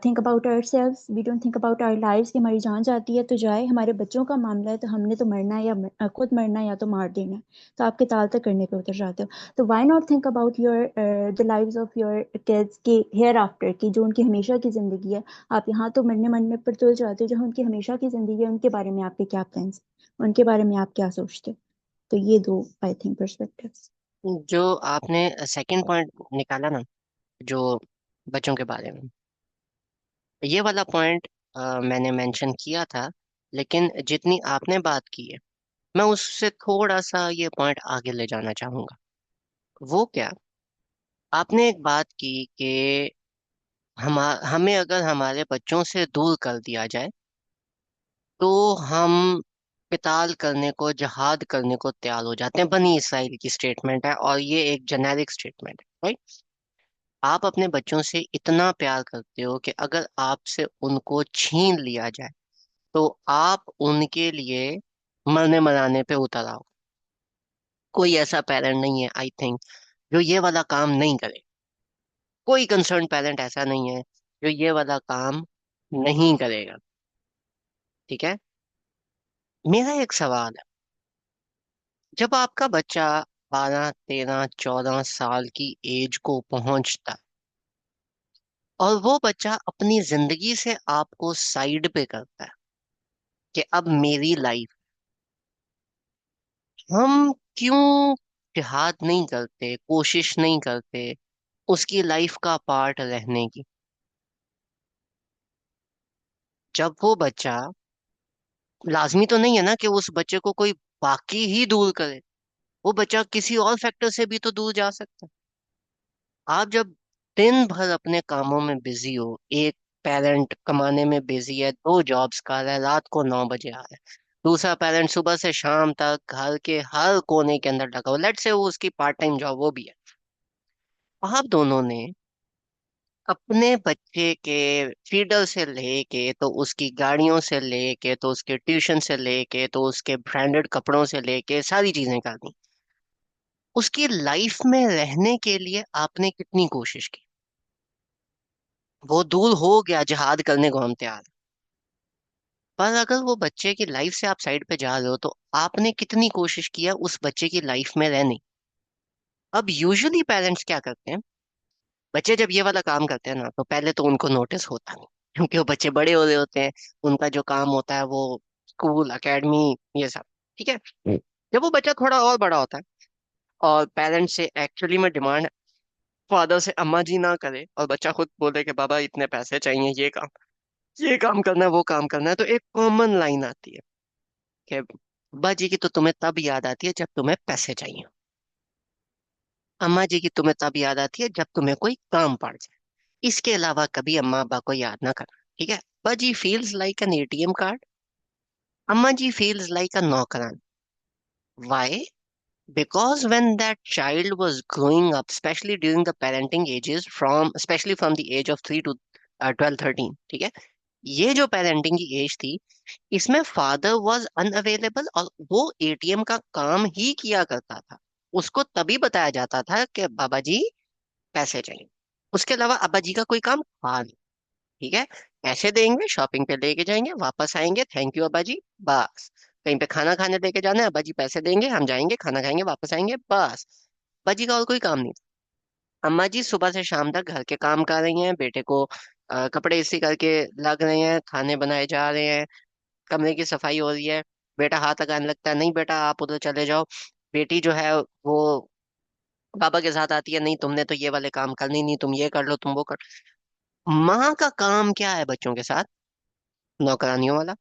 think about ourselves, we don't think about our lives कि हमारी जान जाती है तो जाए, हमारे बच्चों का मामला है तो हमने तो मरना है या खुद मरना है या तो मार देना है। तो आप किताल तक करने पे उतर जाते हो। तो why not think about your the lives of your kids की हेयर आफ्टर की जो उनकी हमेशा की जिंदगी है। आप यहाँ तो मरने मरने पर तुल जाते हो, जो उनकी हमेशा की जिंदगी है उनके बारे में आपके क्या प्लान्स, उनके बारे में आप क्या सोचते हो। तो ये दो आई थिंक पर्सपेक्टिव्स। जो आपने सेकंड पॉइंट निकाला ना, जो बच्चों के बारे में, ये वाला पॉइंट मैंने मेंशन किया था, लेकिन जितनी आपने बात की है मैं उससे थोड़ा सा ये पॉइंट आगे ले जाना चाहूंगा। वो क्या, आपने एक बात की कि हमें अगर हमारे बच्चों से दूर कर दिया जाए तो हम किताल करने को, जहाद करने को तैयार हो जाते हैं। बनी इसराइल की स्टेटमेंट है और ये एक जेनेरिक स्टेटमेंट है, राइट? आप अपने बच्चों से इतना प्यार करते हो कि अगर आपसे उनको छीन लिया जाए तो आप उनके लिए मरने मराने पे उतर आओ। कोई ऐसा पेरेंट नहीं है आई थिंक जो ये वाला काम नहीं करे। कोई कंसर्न पेरेंट ऐसा नहीं है जो ये वाला काम नहीं करेगा। ठीक है। मेरा एक सवाल है, जब आपका बच्चा 12 13 14 साल की एज को पहुंचता है और वो बच्चा अपनी जिंदगी से आपको साइड पे करता है कि अब मेरी लाइफ, हम क्यों जिहाद नहीं करते, कोशिश नहीं करते उसकी लाइफ का पार्ट रहने की? जब वो बच्चा, लाजमी तो नहीं है ना कि उस बच्चे को कोई बाकी ही दूर करे, वो बच्चा किसी और फैक्टर से भी तो दूर जा सकता है। आप जब दिन भर अपने कामों में बिजी हो, एक पेरेंट कमाने में बिजी है, 2 जॉब्स कर रहा है, रात को 9 बजे आ रहा है, दूसरा पेरेंट सुबह से शाम तक घर के हर कोने के अंदर लगा हो, लेट से वो उसकी पार्ट टाइम जॉब वो भी है, आप दोनों ने अपने बच्चे के फीडर से लेके तो उसकी गाड़ियों से लेके तो उसके ट्यूशन से लेके तो उसके ब्रांडेड कपड़ों से लेके सारी चीजें कर दी, उसकी लाइफ में रहने के लिए आपने कितनी कोशिश की? वो दूर हो गया, जिहाद करने को हम तैयार हैं। पर अगर वो बच्चे की लाइफ से आप साइड पे जा रहे हो तो आपने कितनी कोशिश किया उस बच्चे की लाइफ में रहने? अब यूजुअली पेरेंट्स क्या करते हैं, बच्चे जब ये वाला काम करते हैं ना तो पहले तो उनको नोटिस होता नहीं, क्योंकि वो बच्चे बड़े हो रहे होते हैं, उनका जो काम होता है वो स्कूल एकेडमी ये सब, ठीक है। जब वो बच्चा थोड़ा और बड़ा होता है और पेरेंट्स से एक्चुअली में डिमांड फादर से अम्मा जी ना करे और बच्चा खुद बोले कि बाबा इतने पैसे चाहिए, ये काम करना है, वो काम करना है, तो एक कॉमन लाइन आती है कि अब्बा जी की तो तुम्हें तब याद आती है जब तुम्हें पैसे चाहिए, अम्मा जी की तुम्हें तब याद आती है जब तुम्हें कोई काम पड़ जाए, इसके अलावा कभी अम्मा अब्बा को याद ना करना, ठीक है। अब्बा जी feels like an ATM card, अम्मा जी फील्स लाइक अ नौकरान। Why? Because when that child was growing up, especially during the parenting ages, especially from the age of 3 to 12 13, ठीक है, ये जो पेरेंटिंग की एज थी, इसमें फादर वाज अनअवेलेबल और वो एटीएम का काम ही किया करता था, उसको तभी बताया जाता था कि बाबा जी पैसे चाहिए, उसके अलावा अब्बा जी का कोई काम था नहीं, ठीक है। पैसे देंगे, शॉपिंग पे लेके जाएंगे, वापस आएंगे, थैंक यू अब्बा जी, बस। कहीं पे खाना खाने लेके जाना है, अब्बा जी पैसे देंगे, हम जाएंगे, खाना खाएंगे, वापस आएंगे, बस। अब्बा जी का और कोई काम नहीं था। अम्मा जी सुबह से शाम तक घर के काम कर रही हैं, बेटे को कपड़े इस्त्री करके लग रहे हैं, खाने बनाए जा रहे हैं, कमरे की सफाई हो रही है, बेटा हाथ लगाने लगता है, नहीं बेटा आप उधर चले जाओ, बेटी जो है वो पापा के साथ आती है, नहीं तुमने तो ये वाले काम करने नहीं, तुम ये कर लो, तुम वो कर। माँ का काम क्या है बच्चों के साथ? नौकरानियों वाला।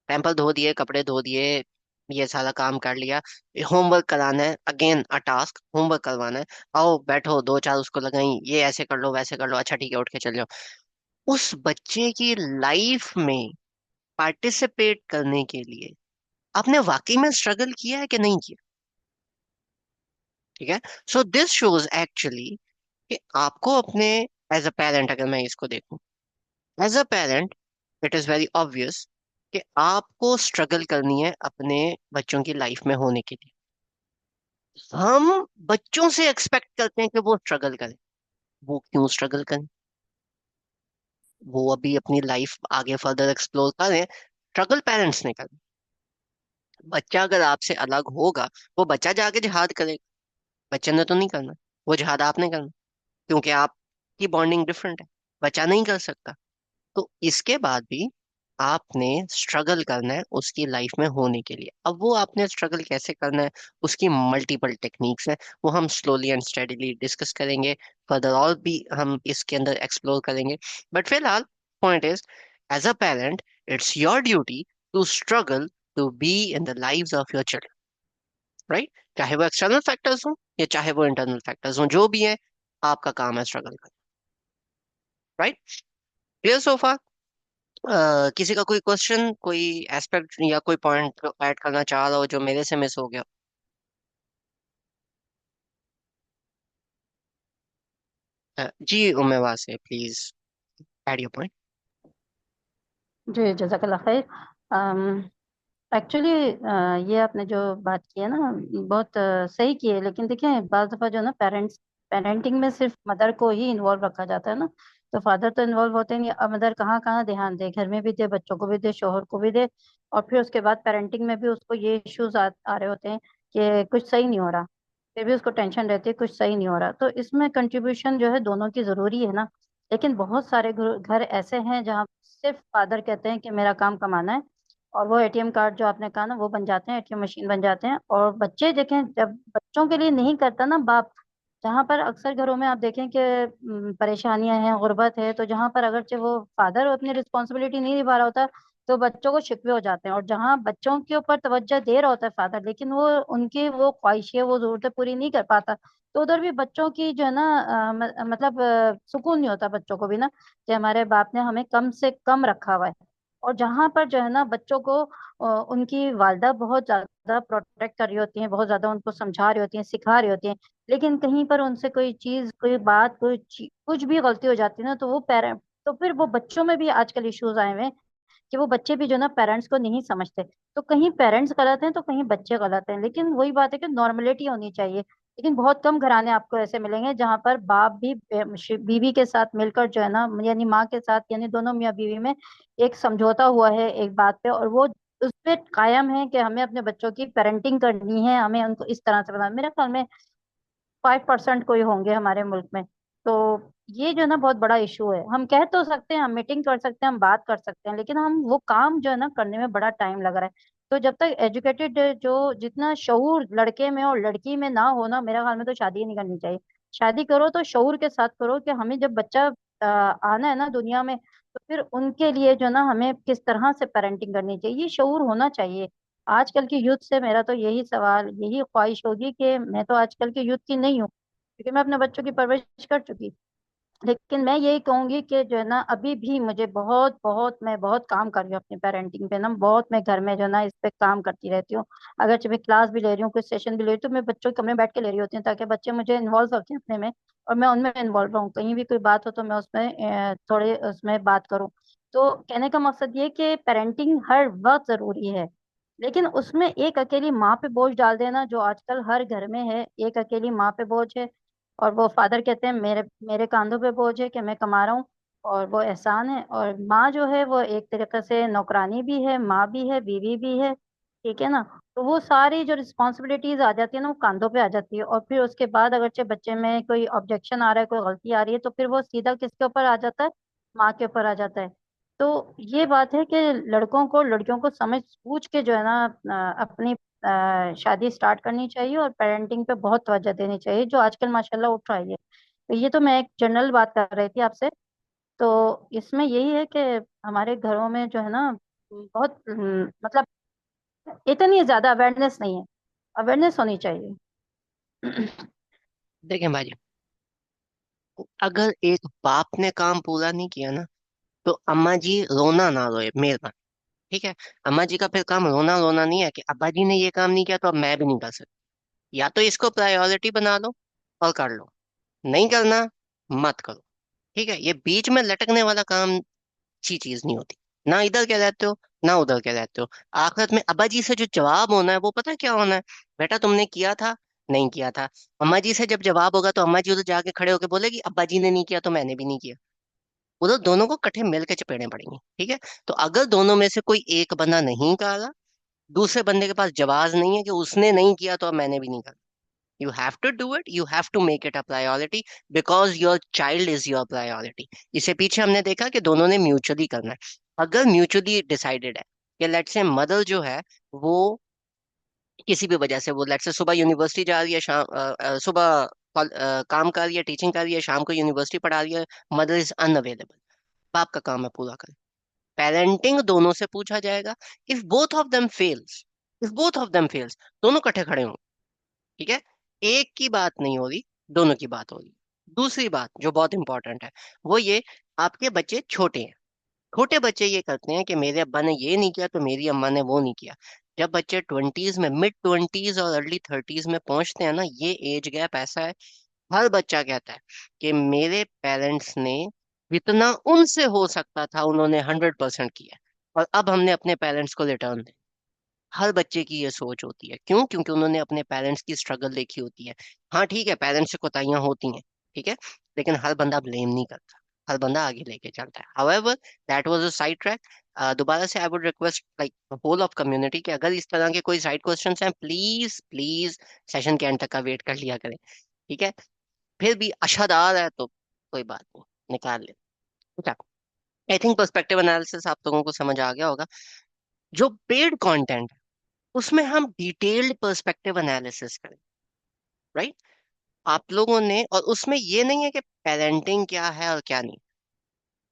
पैम्पर धो दिए, कपड़े धो दिए, ये सारा काम कर लिया, होमवर्क कराना है, अगेन अ टास्क, होमवर्क करवाना है, आओ बैठो, 2 4 उसको लगाई, ये ऐसे कर लो वैसे कर लो, अच्छा ठीक है उठ के चल जाओ। उस बच्चे की लाइफ में पार्टिसिपेट करने के लिए आपने वाकई में स्ट्रगल किया है कि नहीं किया? ठीक है। सो दिस शोज एक्चुअली कि आपको अपने, एज अ पेरेंट अगर मैं इसको देखूं, as a parent it is very obvious कि आपको स्ट्रगल करनी है अपने बच्चों की लाइफ में होने के लिए। हम बच्चों से एक्सपेक्ट करते हैं कि वो स्ट्रगल करें, वो क्यों स्ट्रगल करें? वो अभी अपनी लाइफ आगे फर्दर एक्सप्लोर करें, स्ट्रगल पेरेंट्स ने करना। बच्चा अगर आपसे अलग होगा, वो बच्चा जाके जिहाद करेगा, बच्चे ने तो नहीं करना, वो जिहाद आपने करना, क्योंकि आपकी बॉन्डिंग डिफरेंट है, बच्चा नहीं कर सकता। तो इसके बाद भी आपने स्ट्रगल करना है उसकी लाइफ में होने के लिए। अब वो आपने स्ट्रगल कैसे करना है, उसकी मल्टीपल टेक्निक्स हैं, वो हम स्लोली एंड स्टेडीली डिस्कस करेंगे, फर्दर और भी हम इसके अंदर एक्सप्लोर करेंगे। बट फिलहाल point is, as a parent it's your duty to struggle to be in the lives of your children, right? चाहे वो एक्सटर्नल फैक्टर्स हों या चाहे वो इंटरनल फैक्टर्स हों, जो भी है आपका काम है स्ट्रगल करना, राइट? क्लियर सो फार? किसी का कोई क्वेश्चन, कोई एस्पेक्ट या कोई पॉइंट ऐड करना चाह रहा हो जो मेरे से मिस हो गया? जी उम्मीदवार से प्लीज ऐड योर पॉइंट। जी जज़ाकल्लाह खैर। एक्चुअली ये आपने जो बात की है ना, बहुत सही की है, लेकिन देखिए बाज़ दफ़ा जो है ना पेरेंटिंग में सिर्फ मदर को ही इन्वॉल्व रखा जाता है ना, तो फादर तो इन्वॉल्व होते नहीं, अब मदर कहाँ कहाँ ध्यान दे, घर में भी दे, बच्चों को भी दे, शोहर को भी दे, और फिर उसके बाद पेरेंटिंग में भी उसको ये इश्यूज आ रहे होते हैं कि कुछ सही नहीं हो रहा, फिर भी उसको टेंशन रहती है कुछ सही नहीं हो रहा। तो इसमें कंट्रीब्यूशन जो है दोनों की जरूरी है ना। लेकिन बहुत सारे घर ऐसे हैं जहाँ सिर्फ फादर कहते हैं कि मेरा काम कमाना है, और वो एटीएम कार्ड जो आपने कहा ना वो बन जाते हैं, एटीएम मशीन बन जाते हैं। और बच्चे देखें, जब बच्चों के लिए नहीं करता ना बाप, जहाँ पर अक्सर घरों में आप देखें कि परेशानियां हैं, गुर्बत है, तो जहाँ पर अगरचे वो फादर अपनी रिस्पॉन्सिबिलिटी नहीं निभा रहा होता, तो बच्चों को शिकवे हो जाते हैं। और जहाँ बच्चों के ऊपर तवज्जो दे रहा होता है फादर, लेकिन वो उनकी वो ख्वाहिशें, वो जरूरतें पूरी नहीं कर पाता, तो उधर भी बच्चों की जो है ना मतलब सुकून नहीं होता बच्चों को भी ना, कि हमारे बाप ने हमें कम से कम रखा हुआ है। और जहाँ पर जो है ना बच्चों को उनकी वालदा बहुत ज्यादा प्रोटेक्ट कर रही होती हैं, बहुत ज्यादा उनको समझा रही होती हैं, सिखा रही होती हैं, लेकिन कहीं पर उनसे कोई चीज, कोई बात, कुछ भी गलती हो जाती है ना, तो वो पेरेंट, तो फिर वो बच्चों में भी आजकल इश्यूज आए हुए हैं कि वो बच्चे भी जो ना पेरेंट्स को नहीं समझते। तो कहीं पेरेंट्स गलत हैं तो कहीं बच्चे गलत हैं, लेकिन वही बात है कि नॉर्मलिटी होनी चाहिए। लेकिन बहुत कम घराने आपको ऐसे मिलेंगे जहां पर बाप भी बीवी के साथ मिलकर जो है ना, यानी माँ के साथ, यानी दोनों मियाँ बीवी में एक समझौता हुआ है एक बात पे, और वो उस पे कायम है कि हमें अपने बच्चों की पेरेंटिंग करनी है, हमें उनको इस तरह से बनाना। मेरे ख्याल में 5% कोई होंगे हमारे मुल्क में। तो ये जो है ना बहुत बड़ा इशू है। हम कह तो सकते हैं, हम मीटिंग कर सकते हैं, हम बात कर सकते हैं, लेकिन हम वो काम जो है ना करने में बड़ा टाइम लग रहा है। तो जब तक एजुकेटेड जो जितना शऊर लड़के में और लड़की में ना हो ना, मेरे ख्याल में तो शादी ही नहीं करनी चाहिए। शादी करो तो शऊर के साथ करो कि हमें जब बच्चा आना है ना दुनिया में, तो फिर उनके लिए जो है ना हमें किस तरह से पेरेंटिंग करनी चाहिए, ये शऊर होना चाहिए। आजकल की यूथ से मेरा तो यही सवाल, यही ख्वाहिश होगी कि मैं तो आजकल की यूथ की नहीं हूँ, क्योंकि मैं अपने बच्चों की परवरिश कर चुकी, लेकिन मैं यही कहूंगी कि जो है ना अभी भी मुझे बहुत बहुत, मैं बहुत काम कर रही हूँ अपनी पेरेंटिंग पे ना, बहुत मैं घर में जो है ना इस पे काम करती रहती हूँ। अगर मैं क्लास भी ले रही हूँ, कोई सेशन भी ले रही हूँ, तो मैं बच्चों के कमरे में बैठ के ले रही होती हूँ, ताकि बच्चे मुझे इन्वॉल्व होते हैं अपने में, और मैं उनमें इन्वॉल्व रहूँ। कहीं भी कोई बात हो तो मैं उसमें थोड़े उसमें बात करूँ। तो कहने का मकसद ये कि पेरेंटिंग हर वक्त जरूरी है, लेकिन उसमें एक अकेली माँ पे बोझ डाल देना, जो आजकल हर घर में है, एक अकेली माँ पे बोझ है, और वो फादर कहते हैं मेरे मेरे कंधों पे बोझ है कि मैं कमा रहा हूँ, और वो एहसान है। और माँ जो है वो एक तरीके से नौकरानी भी है, माँ भी है, बीवी भी है, ठीक है ना। तो वो सारी जो रिस्पॉन्सिबिलिटीज आ जाती है ना, वो कंधों पे आ जाती है, और फिर उसके बाद अगरचे बच्चे में कोई ऑब्जेक्शन आ रहा है, कोई गलती आ रही है, तो फिर वो सीधा किसके ऊपर आ जाता है, माँ के ऊपर आ जाता है। तो ये बात है कि लड़कों को लड़कियों को समझ बूझ के जो है ना अपनी शादी स्टार्ट करनी चाहिए, और पेरेंटिंग पे बहुत तवज्जो देनी चाहिए, जो आजकल माशाल्लाह उठ रही है। तो ये तो मैं एक जनरल बात कर रही थी आपसे। तो इसमें यही है कि हमारे घरों में जो है ना बहुत मतलब इतनी ज्यादा अवेयरनेस नहीं है, अवेयरनेस होनी चाहिए। देखें भाजी, अगर एक बाप ने काम पूरा नहीं किया ना, तो अम्मा जी रोना ना रोए, मेहरबान। ठीक है। अम्मा जी का फिर काम रोना रोना नहीं है कि अब्बा जी ने ये काम नहीं किया तो अब मैं भी नहीं कर सकती। या तो इसको प्रायोरिटी बना लो और कर लो, नहीं करना मत करो। ठीक है। ये बीच में लटकने वाला काम अच्छी चीज नहीं होती। ना इधर के रहते हो, ना उधर के रहते हो। आखिरत में अब्बा जी से जो जवाब होना है वो पता है क्या होना है? बेटा तुमने किया था, नहीं किया था। अम्मा जी से जब जवाब होगा तो अम्मा जी उधर जाके खड़े होके बोलेगी अब्बा जी ने नहीं किया तो मैंने भी नहीं किया। उधर दोनों को इकट्ठे मिल के चपेड़े पड़ेंगे। ठीक है। तो अगर दोनों में से कोई एक बंदा नहीं कर रहा, दूसरे बंदे के पास जवाब नहीं है कि उसने नहीं किया तो अब मैंने भी नहीं करा। You have to do it. You have to make it a priority because your child is your priority. इसे पीछे हमने देखा कि दोनों ने म्यूचुअली करना है। अगर म्यूचुअली डिसाइडेड है कि लेट्स से मदर जो है वो किसी भी वजह से, वो लेट्स से सुबह यूनिवर्सिटी जा रही है, शाम सुबह काम कर रही है, टीचिंग कर रही है, शाम को यूनिवर्सिटी पढ़ा रही है, मदर इज अनअवेलेबल, बाप का काम है पूरा करें। पेरेंटिंग दोनों से पूछा जाएगा। If both of them fails, if both of them fails, दोनों इकट्ठे खड़े होंगे। ठीक है। एक की बात नहीं हो रही, दोनों की बात हो रही। दूसरी बात जो बहुत इंपॉर्टेंट है वो ये, आपके बच्चे छोटे हैं। छोटे बच्चे ये करते हैं कि मेरे अब्बा ने ये नहीं किया तो मेरी अम्मा ने वो नहीं किया। जब बच्चे ट्वेंटीज में, मिड ट्वेंटीज और अर्ली थर्टीज में पहुंचते हैं ना, ये एज गैप ऐसा है, हर बच्चा कहता है कि मेरे पेरेंट्स ने जितना उनसे हो सकता था उन्होंने 100% किया, और अब हमने अपने पेरेंट्स को रिटर्न। हर बच्चे की ये सोच होती है। क्यों? क्योंकि उन्होंने अपने पेरेंट्स की स्ट्रगल देखी होती है। हाँ ठीक है, पेरेंट्स से कोताहियां होती हैं, ठीक है, लेकिन हर बंदा ब्लेम नहीं करता। हर बंदा आगे लेके चलता है। However that was a side track. दोबारा से I would request like whole of community कि अगर इस तरह के कोई साइड क्वेश्चंस हैं, प्लीज प्लीज सेशन के एंड तक का वेट कर लिया करें, ठीक है? फिर भी अशादार है तो कोई बात नहीं, निकाल ले। ठीक है, आई थिंक पर्सपेक्टिव एनालिसिस आप लोगों को समझ आ गया होगा। जो पेड कंटेंट है उसमें हम डिटेल्ड पर्सपेक्टिव एनालिसिस करें, राइट? आप लोगों ने, और उसमें ये नहीं है कि पेरेंटिंग क्या है और क्या नहीं,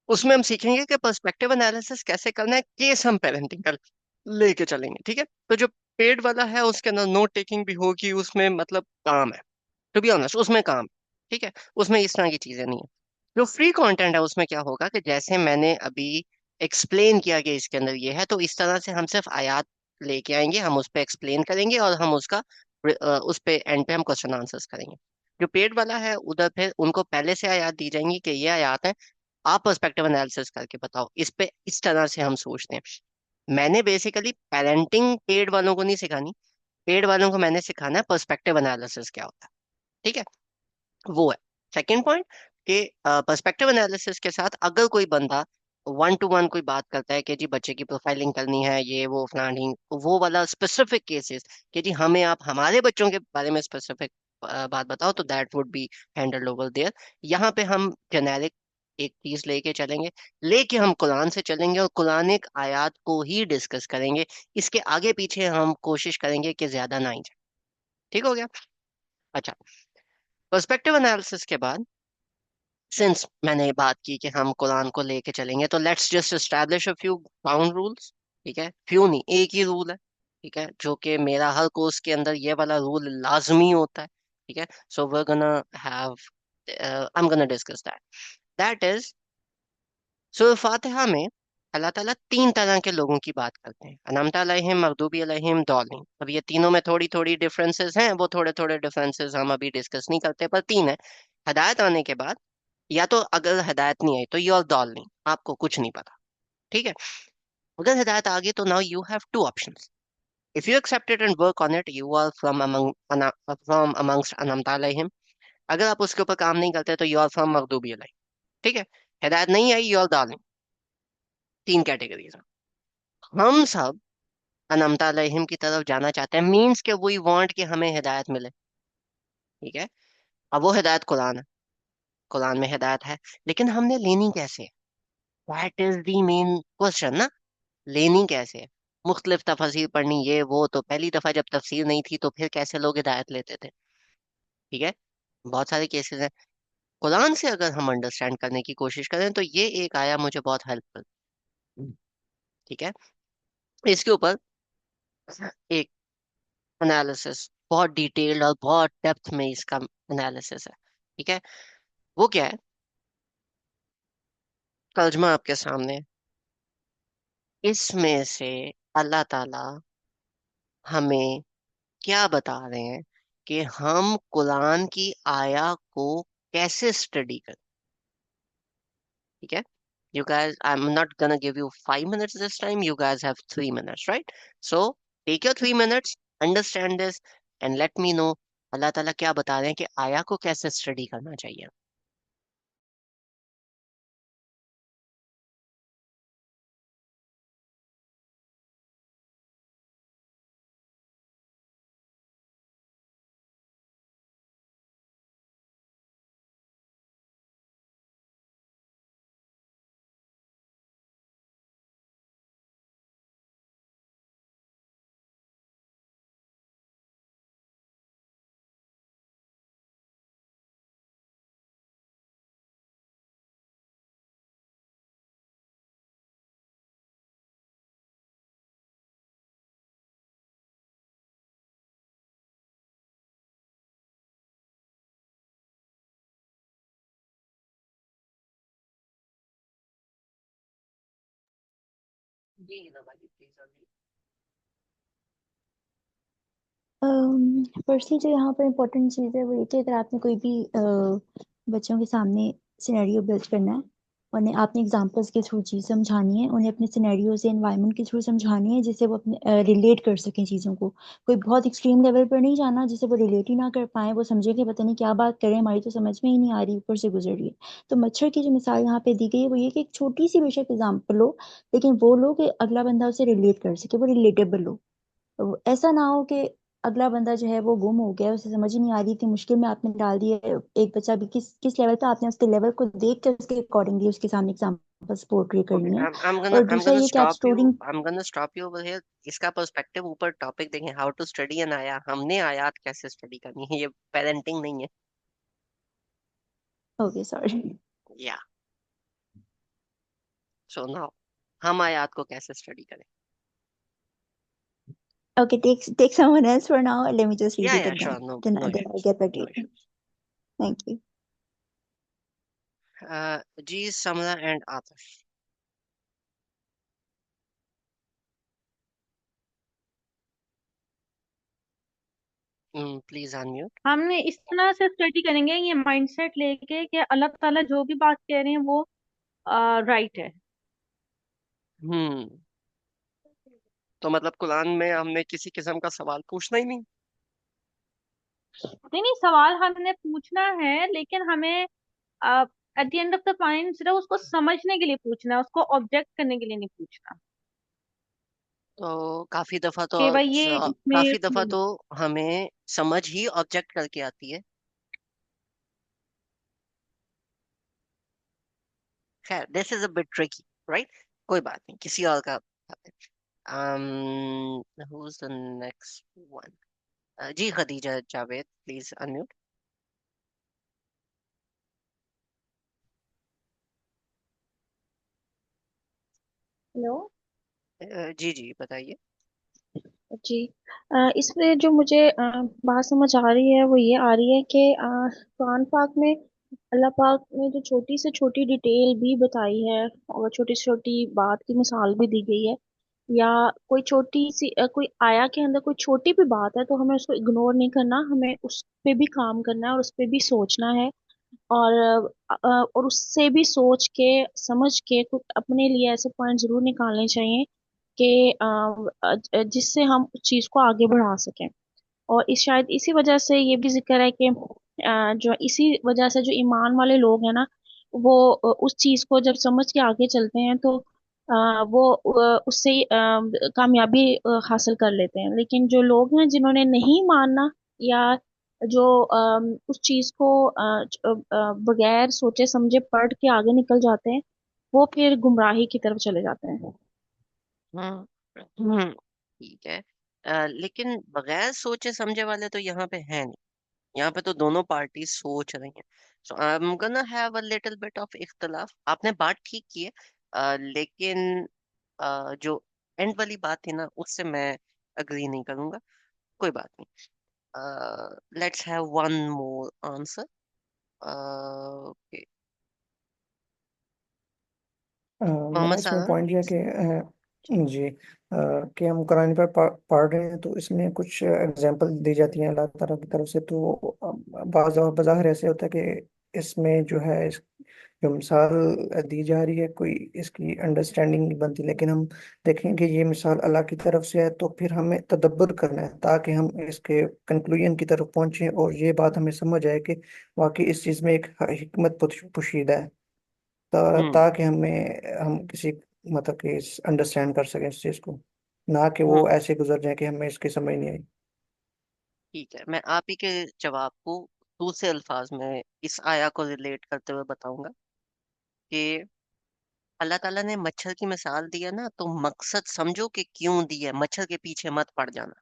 उसमें हम सीखेंगे कि पर्सपेक्टिव एनालिसिस कैसे करना है, केस हम पेरेंटिंग कर लेके चलेंगे, ठीक है? तो जो पेड वाला है उसके अंदर नोट टेकिंग भी होगी, उसमें मतलब काम है, टू बी ऑनेस्ट उसमें काम है, ठीक है? उसमें इस तरह की चीजें नहीं है। जो फ्री कंटेंट है उसमें क्या होगा कि जैसे मैंने अभी एक्सप्लेन किया कि इसके अंदर ये है, तो इस तरह से हम सिर्फ आयात लेके आएंगे, हम उस पर एक्सप्लेन करेंगे और हम उसका उस पे एंड पे हम क्वेश्चन आंसर्स करेंगे। जो पेड वाला है उधर फिर उनको पहले से आयात दी जाएंगी कि ये आयात है, आप पर्सपेक्टिव एनालिसिस करके बताओ इस पे, इस तरह से हम सोचते हैं। मैंने बेसिकली पेरेंटिंग पेड वालों को नहीं सिखानी, पेड वालों को मैंने सिखाना है पर्सपेक्टिव एनालिसिस क्या होता है, ठीक है? वो है सेकंड पॉइंट कि पर्सपेक्टिव एनालिसिस के साथ अगर कोई बंदा वन टू वन कोई बात करता है कि जी बच्चे की प्रोफाइलिंग करनी है, ये वो फलानी, वो वाला स्पेसिफिक केसेस कि जी हमें आप हमारे बच्चों के बारे में स्पेसिफिक बात बताओ, तो that would be handled over there. यहाँ पे हम जेनेरिक एक चीज लेके चलेंगे, लेके हम कुरान से चलेंगे और कुरानिक आयात को ही डिस्कस करेंगे। इसके आगे पीछे हम कोशिश करेंगे कि ज्यादा ना ही जाए। ठीक हो गया? अच्छा, पर्सपेक्टिव एनालिसिस के बाद सिंस मैंने ये बात की कि हम कुरान को लेके चलेंगे, तो let's just establish a few ground rules, ठीक है? फ्यू नहीं, एक ही रूल है, ठीक है? जो कि मेरा हर कोर्स के अंदर ये वाला रूल लाजमी होता है, ठीक है? So we gonna have I am gonna discuss that. That is, सूरह फातिहा में अल्लाह ताला तीन तरह के लोगों की बात करते हैं, अनअमता अलैहिम, मगदूबी अलैहिम, दौलिन। अब ये तीनों में थोड़ी थोड़ी डिफरेंसेस हैं, वो थोड़े थोड़े डिफरेंसेस हम अभी डिस्कस नहीं करते, पर तीन है। हदायत आने के बाद, या तो अगर हदायत नहीं आई तो यू आर दॉलिंग, आपको कुछ नहीं पता, ठीक है? अगर हिदायत आ गई तो now you have two options. If you accept it and work on it, you are from amongst अनअमता अलैहिम। अगर आप उसके ऊपर काम नहीं करते तो यू आर फ्रॉम मगदूबी अलैहिम, ठीक है? हिदायत नहीं आई, यू आर दॉलिंग। तीन कैटेगरीज हैं। हम सब अनअमता अलैहिम की तरफ जाना चाहते हैं, मीन्स के वी वांट कि हमें हिदायत मिले, ठीक है? अब वो हिदायत कुरान है, कुरान में हिदायत है, लेकिन हमने लेनी कैसे है? That is the main question ना। लेनी कैसे है? मुख्तलिफ तफसीर पढ़नी, ये वो, तो पहली दफा जब तफसीर नहीं थी तो फिर कैसे लोग हिदायत लेते थे, ठीक है? बहुत सारे केसेस हैं। कुरान से अगर हम अंडरस्टैंड करने की कोशिश करें तो ये एक आया मुझे बहुत हेल्प कर, ठीक है? इसके ऊपर एक एनालिसिस, बहुत डिटेल्ड और बहुत डेप्थ में इसका एनालिसिस है, ठीक है? वो क्या है? तर्जमा आपके सामने है। इसमें से अल्लाह ताला हमें क्या बता रहे हैं कि हम कुरान की आया को कैसे स्टडी करें, ठीक है? You guys, I'm not gonna give you 5 minutes this time. You guys have 3 minutes, right? So take your 3 minutes, understand this, and let me know अल्लाह ताला क्या बता रहे हैं कि आया को कैसे स्टडी करना चाहिए। जी भाई प्लीज। फर्स्टली जो यहाँ पर इम्पोर्टेंट चीज़ है वो ये कि अगर आपने कोई भी बच्चों के सामने सिनेरियो बिल्ड करना है उन्हें आपने एग्जांपल्स के थ्रू चीज समझानी है, उन्हें अपने सिनेरियो से एनवायरनमेंट के थ्रू समझानी है, जिससे वो अपने रिलेट कर सकें चीज़ों को। कोई बहुत एक्सट्रीम लेवल पर नहीं जाना जिससे वो रिलेट ही ना कर पाए, वो समझे कि पता नहीं क्या बात करें, हमारी तो समझ में ही नहीं आ रही, ऊपर से गुजर रही है। तो मच्छर की जो मिसाल यहाँ पे दी गई है वो ये कि एक छोटी सी बेशक एग्जाम्पल हो, लेकिन वो लो कि अगला बंदा उसे रिलेट कर सके, वो रिलेटेबल हो। तो ऐसा ना हो कि अगला बंदा जो है वो गुम हो गया, उसे समझ ही नहीं आ रही थी, मुश्किल में आपने डाल दिए। एक बच्चा भी किस किस लेवल पे आपने उसके लेवल को देख कर उसके अकॉर्डिंगली उसके सामने एग्जाम्पल्स पोर्ट्रे ओके, करनी है। I'm gonna और I'm दूसरा gonna ये कि आप stop you story. I'm gonna stop you over here. इसका पर्सपेक्टिव ऊपर टॉपिक देखें, हाउ टू स्टडी एन आया, हमने आयात कैसे स्टडी करनी है, ये पेरेंटिंग नहीं है। Okay sorry. या सो नाउ हम आयात को कैसे स्टडी करें? Okay, take someone else for now, let me just read या इट या again, sure, no then no I issues, get back to know you. Issues. Thank you. जी, Samra and Aatish. Please unmute. हमने इस तरह से स्टडी करेंगे, ये माइंडसेट लेके कि अल्लाह ताला जो भी बात कह रहे हैं वो राइट है। हम्म तो मतलब कुरान में हमने किसी किस्म का सवाल पूछना ही नहीं? नहीं नहीं, सवाल हमने पूछना है, लेकिन हमें at the end of the point सिर्फ उसको समझने के लिए पूछना है, उसको ऑब्जेक्ट करने के लिए नहीं पूछना। तो काफी दफा तो कि भाई ये इसमें काफी दफा तो हमें समझ ही ऑब्जेक्ट करके आती है। खैर, this is a bit tricky, right? कोई बात नहीं, किसी और का बताते हैं। Who is the next one? जी, Khadija Javed, please unmute. Hello जी जी, बताइए। जी। इसमें जो मुझे बात समझ आ रही है वो ये आ रही है कि कुरान पाक में अल्लाह पाक ने जो छोटी से छोटी डिटेल भी बताई है और छोटी से छोटी बात की मिसाल भी दी गई है, या कोई छोटी सी कोई आया के अंदर कोई छोटी भी बात है तो हमें उसको इग्नोर नहीं करना, हमें उस पे भी काम करना है और उस पे भी सोचना है। और और उससे भी सोच के समझ के कुछ अपने लिए ऐसे पॉइंट जरूर निकालने चाहिए कि जिससे हम उस चीज को आगे बढ़ा सकें। और इस शायद इसी वजह से ये भी जिक्र है कि जो इसी वजह से जो ईमान वाले लोग हैं ना, वो उस चीज को जब समझ के आगे चलते हैं तो वो उससे कामयाबी हासिल कर लेते हैं। लेकिन जो लोग हैं जिन्होंने नहीं मानना, या जो उस चीज को बगैर सोचे समझे पढ़ के आगे निकल जाते हैं, वो फिर गुमराही की तरफ चले जाते हैं। हम्म ठीक है। लेकिन बगैर सोचे समझे वाले तो यहाँ पे है नहीं। यहाँ पे तो दोनों पार्टी सोच रही हैं। So I am gonna have a little bit of इख्तलाफ। आपने बात ठीक की है, लेकिन जो एंड वाली बात थी ना, उससे मैं अग्री नहीं करूंगा। कोई बात नहीं। Let's have one more answer. Okay, मैंने मोहम्मद इसमें सारा। पॉइंट दिया कि जी कि हम कुरान पर पढ़ रहे हैं तो इसमें कुछ एग्जांपल दी जाती हैं अल्लाह ताला की तरफ से। तो बाज़ बज़ाहिर ऐसे होता है कि इसमें जो है जो मिसाल दी जा रही है कोई इसकी अंडरस्टैंडिंग नहीं बनती, लेकिन हम देखें कि ये मिसाल अल्लाह की तरफ से है तो फिर हमें तदब्बर करना है ताकि हम इसके कंक्लूजन की तरफ पहुंचें और ये बात हमें समझ आए कि वाकई इस चीज़ में एक हिकमत पोशीदा है। हम्म ताकि हम किसी मतलब कि अंडरस्टैंड कर सकें इस चीज़ को, ना कि वो हम्म ऐसे गुजर जाए कि हमें इसकी समझ नहीं आई। ठीक है, मैं आप ही के जवाब को दूसरे अल्फाज में इस आया को रिलेट करते हुए बताऊंगा कि अल्लाह ताला ने मच्छर की मिसाल दी है ना, तो मकसद समझो कि क्यों दी है, मच्छर के पीछे मत पड़ जाना।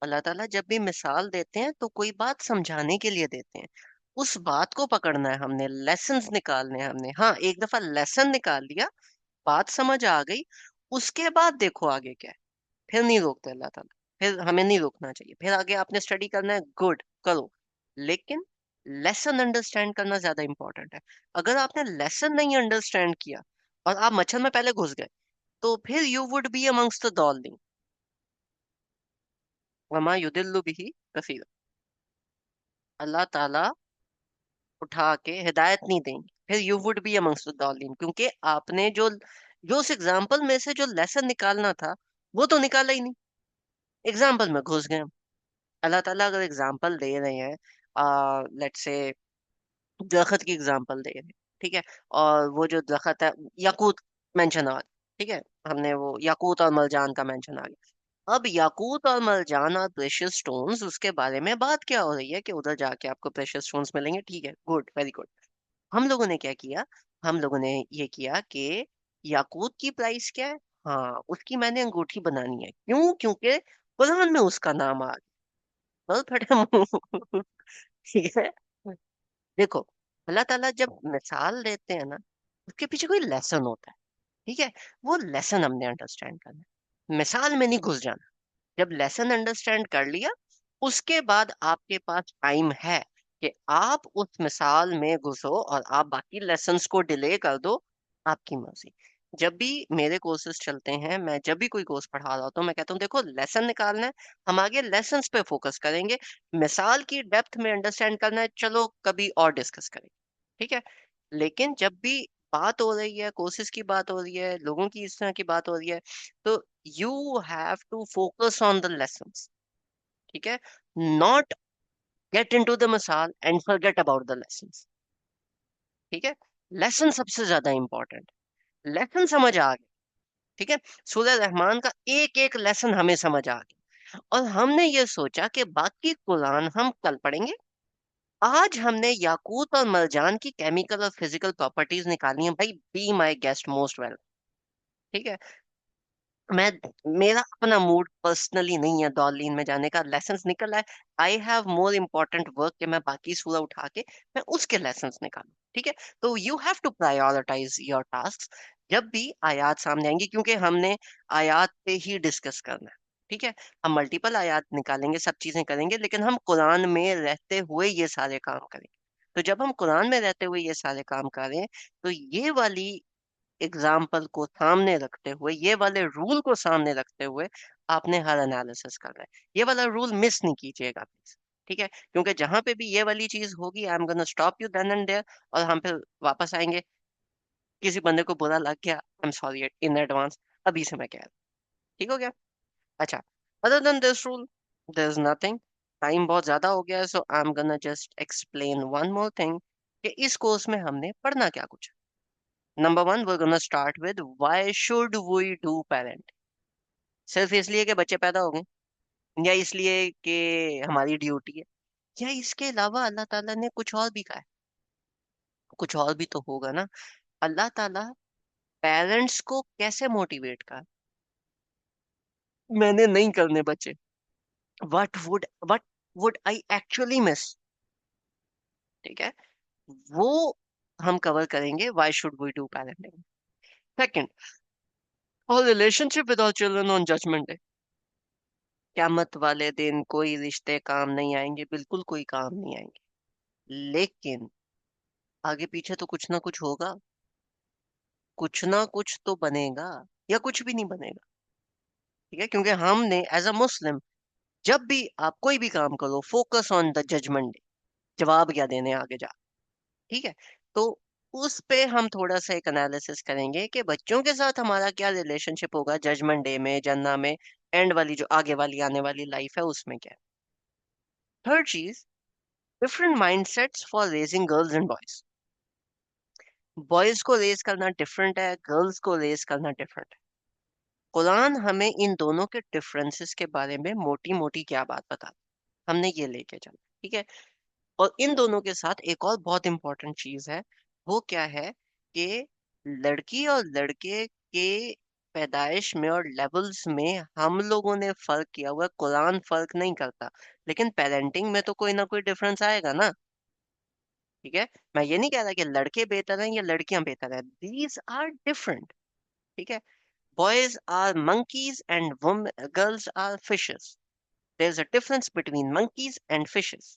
अल्लाह ताला जब भी मिसाल देते हैं तो कोई बात समझाने के लिए देते हैं। उस बात को पकड़ना है हमने, लेसन्स निकालने हैं हमने। हाँ, एक दफा लेसन निकाल लिया, बात समझ आ गई, उसके बाद देखो आगे क्या है। फिर नहीं रोकते अल्लाह ताला, फिर हमें नहीं रोकना चाहिए। फिर आगे आपने स्टडी करना है, गुड, करो, लेकिन लेसन अंडरस्टैंड करना ज्यादा इंपॉर्टेंट है। अगर आपने लेसन नहीं अंडरस्टैंड किया और आप मच्छर में पहले घुस गए, तो फिर you would be amongst the डॉलिंग, वमा युदिल्लु बिही कसीर। अल्लाह ताला उठा के हिदायत नहीं देंगे, फिर you would be amongst the डालिन, क्योंकि आपने जो उस एग्जाम्पल में से जो लेसन निकालना था वो तो निकाला ही नहीं, एग्जाम्पल में घुस गए हम। अल्लाह ताला अगर एग्जाम्पल दे रहे हैं, लेट्स से दरख्त की एग्जाम्पल दे रहे हैं, ठीक है, और वो जो दरख्त है याकूत मेंशन आ गया, ठीक है, हमने वो याकूत और मरजान का मेंशन आ गया। अब याकूत और मरजान और प्रेशियस स्टोन्स, उसके बारे में बात क्या हो रही है कि उधर जाके आपको प्रेशियस स्टोन्स मिलेंगे, ठीक है, गुड, वेरी गुड। हम लोगों ने क्या किया, हम लोगों ने ये किया कि याकूत की प्राइस क्या है, हाँ उसकी मैंने अंगूठी बनानी है, क्यों, क्योंकि कुरान में उसका नाम आ गया, बस फटे मुंह। ठीक है, देखो, अल्लाह ताला जब मिसाल देते हैं ना, उसके पीछे कोई लेसन होता है, ठीक है, वो लेसन हमने अंडरस्टैंड करना है, मिसाल में नहीं घुस जाना। जब लेसन अंडरस्टैंड कर लिया, उसके बाद आपके पास टाइम है कि आप उस मिसाल में घुसो और आप बाकी लेसन्स को डिले कर दो, आपकी मर्जी। जब भी मेरे कोर्सेज चलते हैं, मैं जब भी कोई कोर्स पढ़ा रहा होता हूँ, मैं कहता हूँ देखो लेसन निकालना है, हम आगे लेसन्स पे फोकस करेंगे, मिसाल की डेप्थ में अंडरस्टैंड करना है, चलो कभी और डिस्कस करेंगे, ठीक है। लेकिन जब भी बात हो रही है, कोर्सेज की बात हो रही है, लोगों की इस तरह की बात हो रही है, तो you have to focus on the lessons, ठीक है, नॉट गेट इनटू द मसाल and forget about the lessons, ठीक है। लेसन सबसे ज्यादा इंपॉर्टेंट, लेसन समझ आ गया, ठीक है, सूरह रहमान का एक एक लेसन हमें समझ आ गया, और हमने ये सोचा कि बाकी कुरान हम कल पढ़ेंगे। आज हमने याकूत और मरजान की केमिकल और फिजिकल प्रॉपर्टीज निकाली हैं, भाई be my guest most well, ठीक है। मैं मेरा अपना मूड पर्सनली नहीं है डॉलिन में जाने का, लेसन्स निकल आए, I have more important work कि मैं बाकी सूरह उठा के मैं उसके लेसन्स निकालूं, ठीक है। तो you have to prioritise your task जब भी आयात सामने आएंगी, क्योंकि हमने आयात पे ही डिस्कस करना है, ठीक है। हम मल्टीपल आयात निकालेंगे, सब चीजें करेंगे, लेकिन हम कुरान में रहते हुए ये सारे काम करेंगे। तो जब हम कुरान में रहते हुए ये सारे काम करें, तो ये वाली एग्जाम्पल को सामने रखते हुए, ये वाले रूल को सामने रखते हुए आपने हर एनालिसिस करना है, ये वाला रूल मिस नहीं कीजिएगा प्लीज, ठीक है, क्योंकि जहां पे भी ये वाली चीज होगी, I am gonna stop you then and there, और हम फिर वापस आएंगे, किसी बंदे को बुरा लग गया, I am sorry in advance, अभी से मैं कह रहा हूं, ठीक हो गया। अच्छा, other than this rule there is nothing, time बहुत ज्यादा हो गया है, so I am gonna just explain one more thing कि इस कोर्स में हमने पढ़ना क्या कुछ। Number one, we're gonna start with why should we do parent, सिर्फ इसलिए कि बच्चे पैदा हो गए, या इसलिए कि हमारी ड्यूटी है, या इसके अलावा अल्लाह ताला ने कुछ और भी कहा है, कुछ और भी तो होगा ना। अल्लाह ताला पेरेंट्स को कैसे मोटिवेट करा, मैंने नहीं करने बच्चे, what would I actually miss, ठीक है, वो हम कवर करेंगे, why should we do parenting. Second, और relationship with our children on judgement day, क़यामत वाले दिन कोई रिश्ते काम नहीं आएंगे, बिल्कुल कोई काम नहीं आएंगे, लेकिन आगे पीछे तो कुछ ना कुछ होगा, कुछ ना कुछ तो बनेगा, या कुछ भी नहीं बनेगा, ठीक है, क्योंकि हमने एज अ मुस्लिम, जब भी आप कोई भी काम करो, focus on the judgement day, जवाब क्या देने आगे जा, ठीक है। तो उस पे हम थोड़ा सा एक एनालिसिस करेंगे कि बच्चों के साथ हमारा क्या रिलेशनशिप होगा जजमेंट डे में, जन्ना में, एंड वाली जो आगे वाली आने वाली लाइफ है उसमें क्या है। थर्ड चीज, different mindsets for raising girls and boys, boys को रेज करना डिफरेंट है, गर्ल्स को रेज करना डिफरेंट है। कुरान हमें इन दोनों के डिफरेंसेस के बारे में मोटी मोटी क्या बात बता, हमने ये लेके चला, ठीक है। और इन दोनों के साथ एक और बहुत इंपॉर्टेंट चीज है, वो क्या है कि लड़की और लड़के के पैदाइश में और लेवल्स में हम लोगों ने फर्क किया हुआ है, कुरान फर्क नहीं करता, लेकिन पेरेंटिंग में तो कोई ना कोई डिफरेंस आएगा ना, ठीक है। मैं ये नहीं कह रहा कि लड़के बेहतर हैं या लड़कियां बेहतर हैं, दीज आर डिफरेंट, ठीक है। Boys are monkeys and girls are fishes, there is a difference between monkeys and fishes,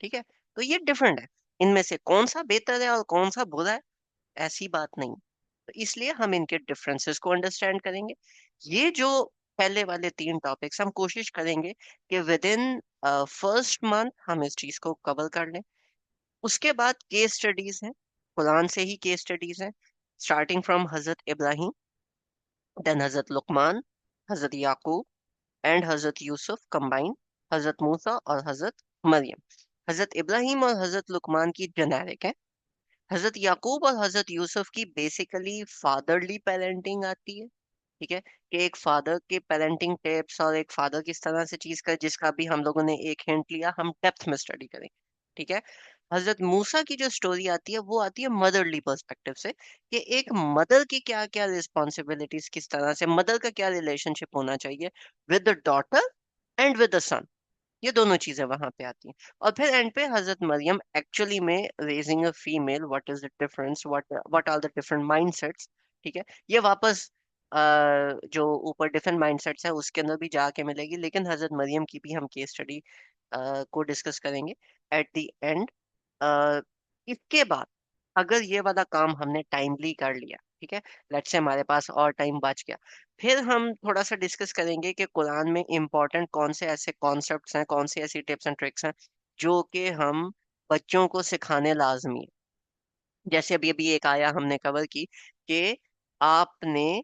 ठीक है। तो ये डिफरेंट है, इनमें से कौन सा बेहतर है और कौन सा बुरा है, ऐसी बात नहीं, तो इसलिए हम इनके डिफरेंसेस को अंडरस्टैंड करेंगे। ये जो पहले वाले 3 टॉपिक्स हम कोशिश करेंगे कि विद इन फर्स्ट मंथ हम इस चीज को कवर कर लें। उसके बाद केस स्टडीज हैं, कुरान से ही केस स्टडीज हैं, starting from Hazrat Ibrahim, then Hazrat Lukman, Hazrat Yakub and Hazrat Yusuf combine, हजरत मूसा और हजरत मरियम। हजरत इब्राहिम और हजरत लुकमान की जेनेरिक है। हजरत याकूब और हजरत यूसुफ की बेसिकली फादरली पेरेंटिंग आती है। ठीक है, कि एक फादर के पेरेंटिंग टिप्स और एक फादर किस तरह से चीज कर, जिसका भी हम लोगों ने एक हिंट लिया, हम डेप्थ में स्टडी करें। ठीक है, हजरत मूसा की जो स्टोरी आती है वो आती है मदरली पर्सपेक्टिव से, कि एक मदर की क्या क्या रिस्पॉन्सिबिलिटीज, किस तरह से मदर का क्या रिलेशनशिप होना चाहिए with the daughter and with the son. ये दोनों चीजें वहां पे आती हैं। और फिर एंड पे हजरत मरियम एक्चुअली में raising a female, what is the difference, what are the different mindsets. ठीक है, ये वापस जो ऊपर डिफरेंट माइंडसेट्स है उसके अंदर भी जाके मिलेगी, लेकिन हजरत मरियम की भी हम केस स्टडी को डिस्कस करेंगे एट द एंड। इसके बाद अगर ये वाला काम हमने टाइमली कर लिया, ठीक है, लेट्स से हमारे पास और टाइम बच गया, फिर हम थोड़ा सा डिस्कस करेंगे कि कुरान में इंपॉर्टेंट कौन से ऐसे कॉन्सेप्ट्स हैं, कौन सी ऐसी टिप्स एंड ट्रिक्स हैं जो कि हम बच्चों को सिखाने लाजमी है। जैसे अभी अभी एक आया हमने कवर की कि आपने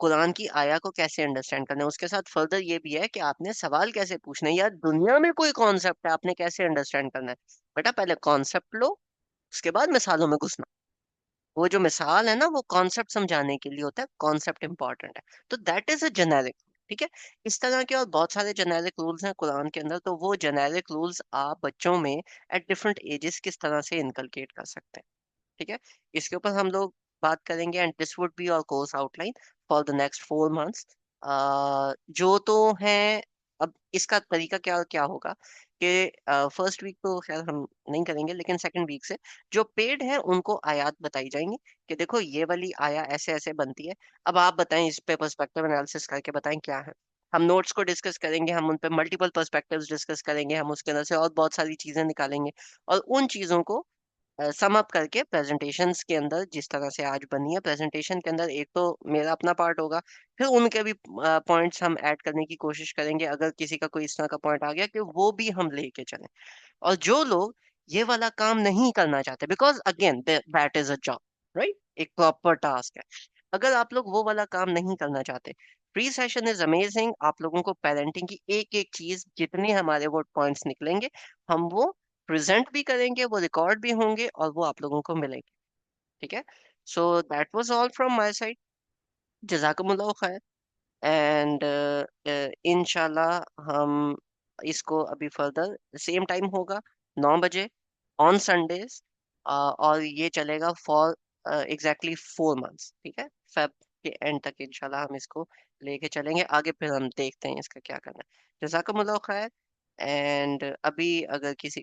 कुरान की आया को कैसे अंडरस्टैंड करना है, उसके साथ फर्दर ये भी है कि आपने सवाल कैसे पूछना है, या दुनिया में कोई कॉन्सेप्ट है आपने कैसे अंडरस्टैंड करना है। बेटा पहले कॉन्सेप्ट लो, उसके बाद मिसालों में घुसना। वो जो मिसाल है ना वो कॉन्सेप्ट समझाने के लिए होता है, कॉन्सेप्ट इंपॉर्टेंट है। तो दैट इज अ जेनेरिक। ठीक है, इस तरह के और बहुत सारे जेनेरिक रूल्स हैं कुरान के अंदर, तो वो जेनेरिक रूल्स आप बच्चों में एट डिफरेंट एजेस किस तरह से इनकलकेट कर सकते हैं। ठीक है, इसके ऊपर हम लोग बात करेंगे, and this would be our course outline for the next 4 months. जो तो है, अब इसका तरीका क्या क्या होगा कि फर्स्ट वीक तो खैर हम नहीं करेंगे, लेकिन सेकंड वीक से जो पेड है उनको आयात बताई जाएंगी कि देखो ये वाली आया ऐसे ऐसे बनती है। अब आप बताएं, इस पे पर्सपेक्टिव एनालिसिस करके बताएं क्या है। हम नोट्स को डिस्कस करेंगे, हम उन पे मल्टीपल पर्सपेक्टिव्स डिस्कस करेंगे, हम उसके अंदर से और बहुत सारी चीजें निकालेंगे और उन चीजों को सम अप करके प्रेजेंटेशंस के अंदर जिस तरह से आज बनी है, प्रेजेंटेशन के अंदर एक तो मेरा अपना पार्ट होगा, फिर उनके भी पॉइंट्स हम ऐड करने की कोशिश करेंगे, अगर किसी का कोई इस तरह का पॉइंट आ गया कि वो भी हम लेके चलें। और जो लोग ये वाला काम नहीं करना चाहते, because again that is a job, right, एक प्रॉपर टास्क है, अगर आप लोग वो वाला काम नहीं करना चाहते, प्री सेशन इज अमेजिंग। आप लोगों को पेरेंटिंग की एक एक चीज, जितने हमारे वो पॉइंट्स निकलेंगे, हम वो प्रेजेंट भी करेंगे, वो रिकॉर्ड भी होंगे और वो आप लोगों को मिलेंगे। ठीक है, so that was all from my side. जजाकुमुल्लाह खैर, एंड इंशाल्लाह हम इसको अभी फर्दर सेम टाइम होगा 9 बजे ऑन संडेज, और ये चलेगा फॉर एग्जैक्टली 4 मंथ्स। ठीक है, फेब के एंड तक इंशाल्लाह हम इसको लेके चलेंगे आगे, फिर हम देखते हैं इसका क्या करना है। जजाकुमुल्लाह खैर, एंड अभी अगर किसी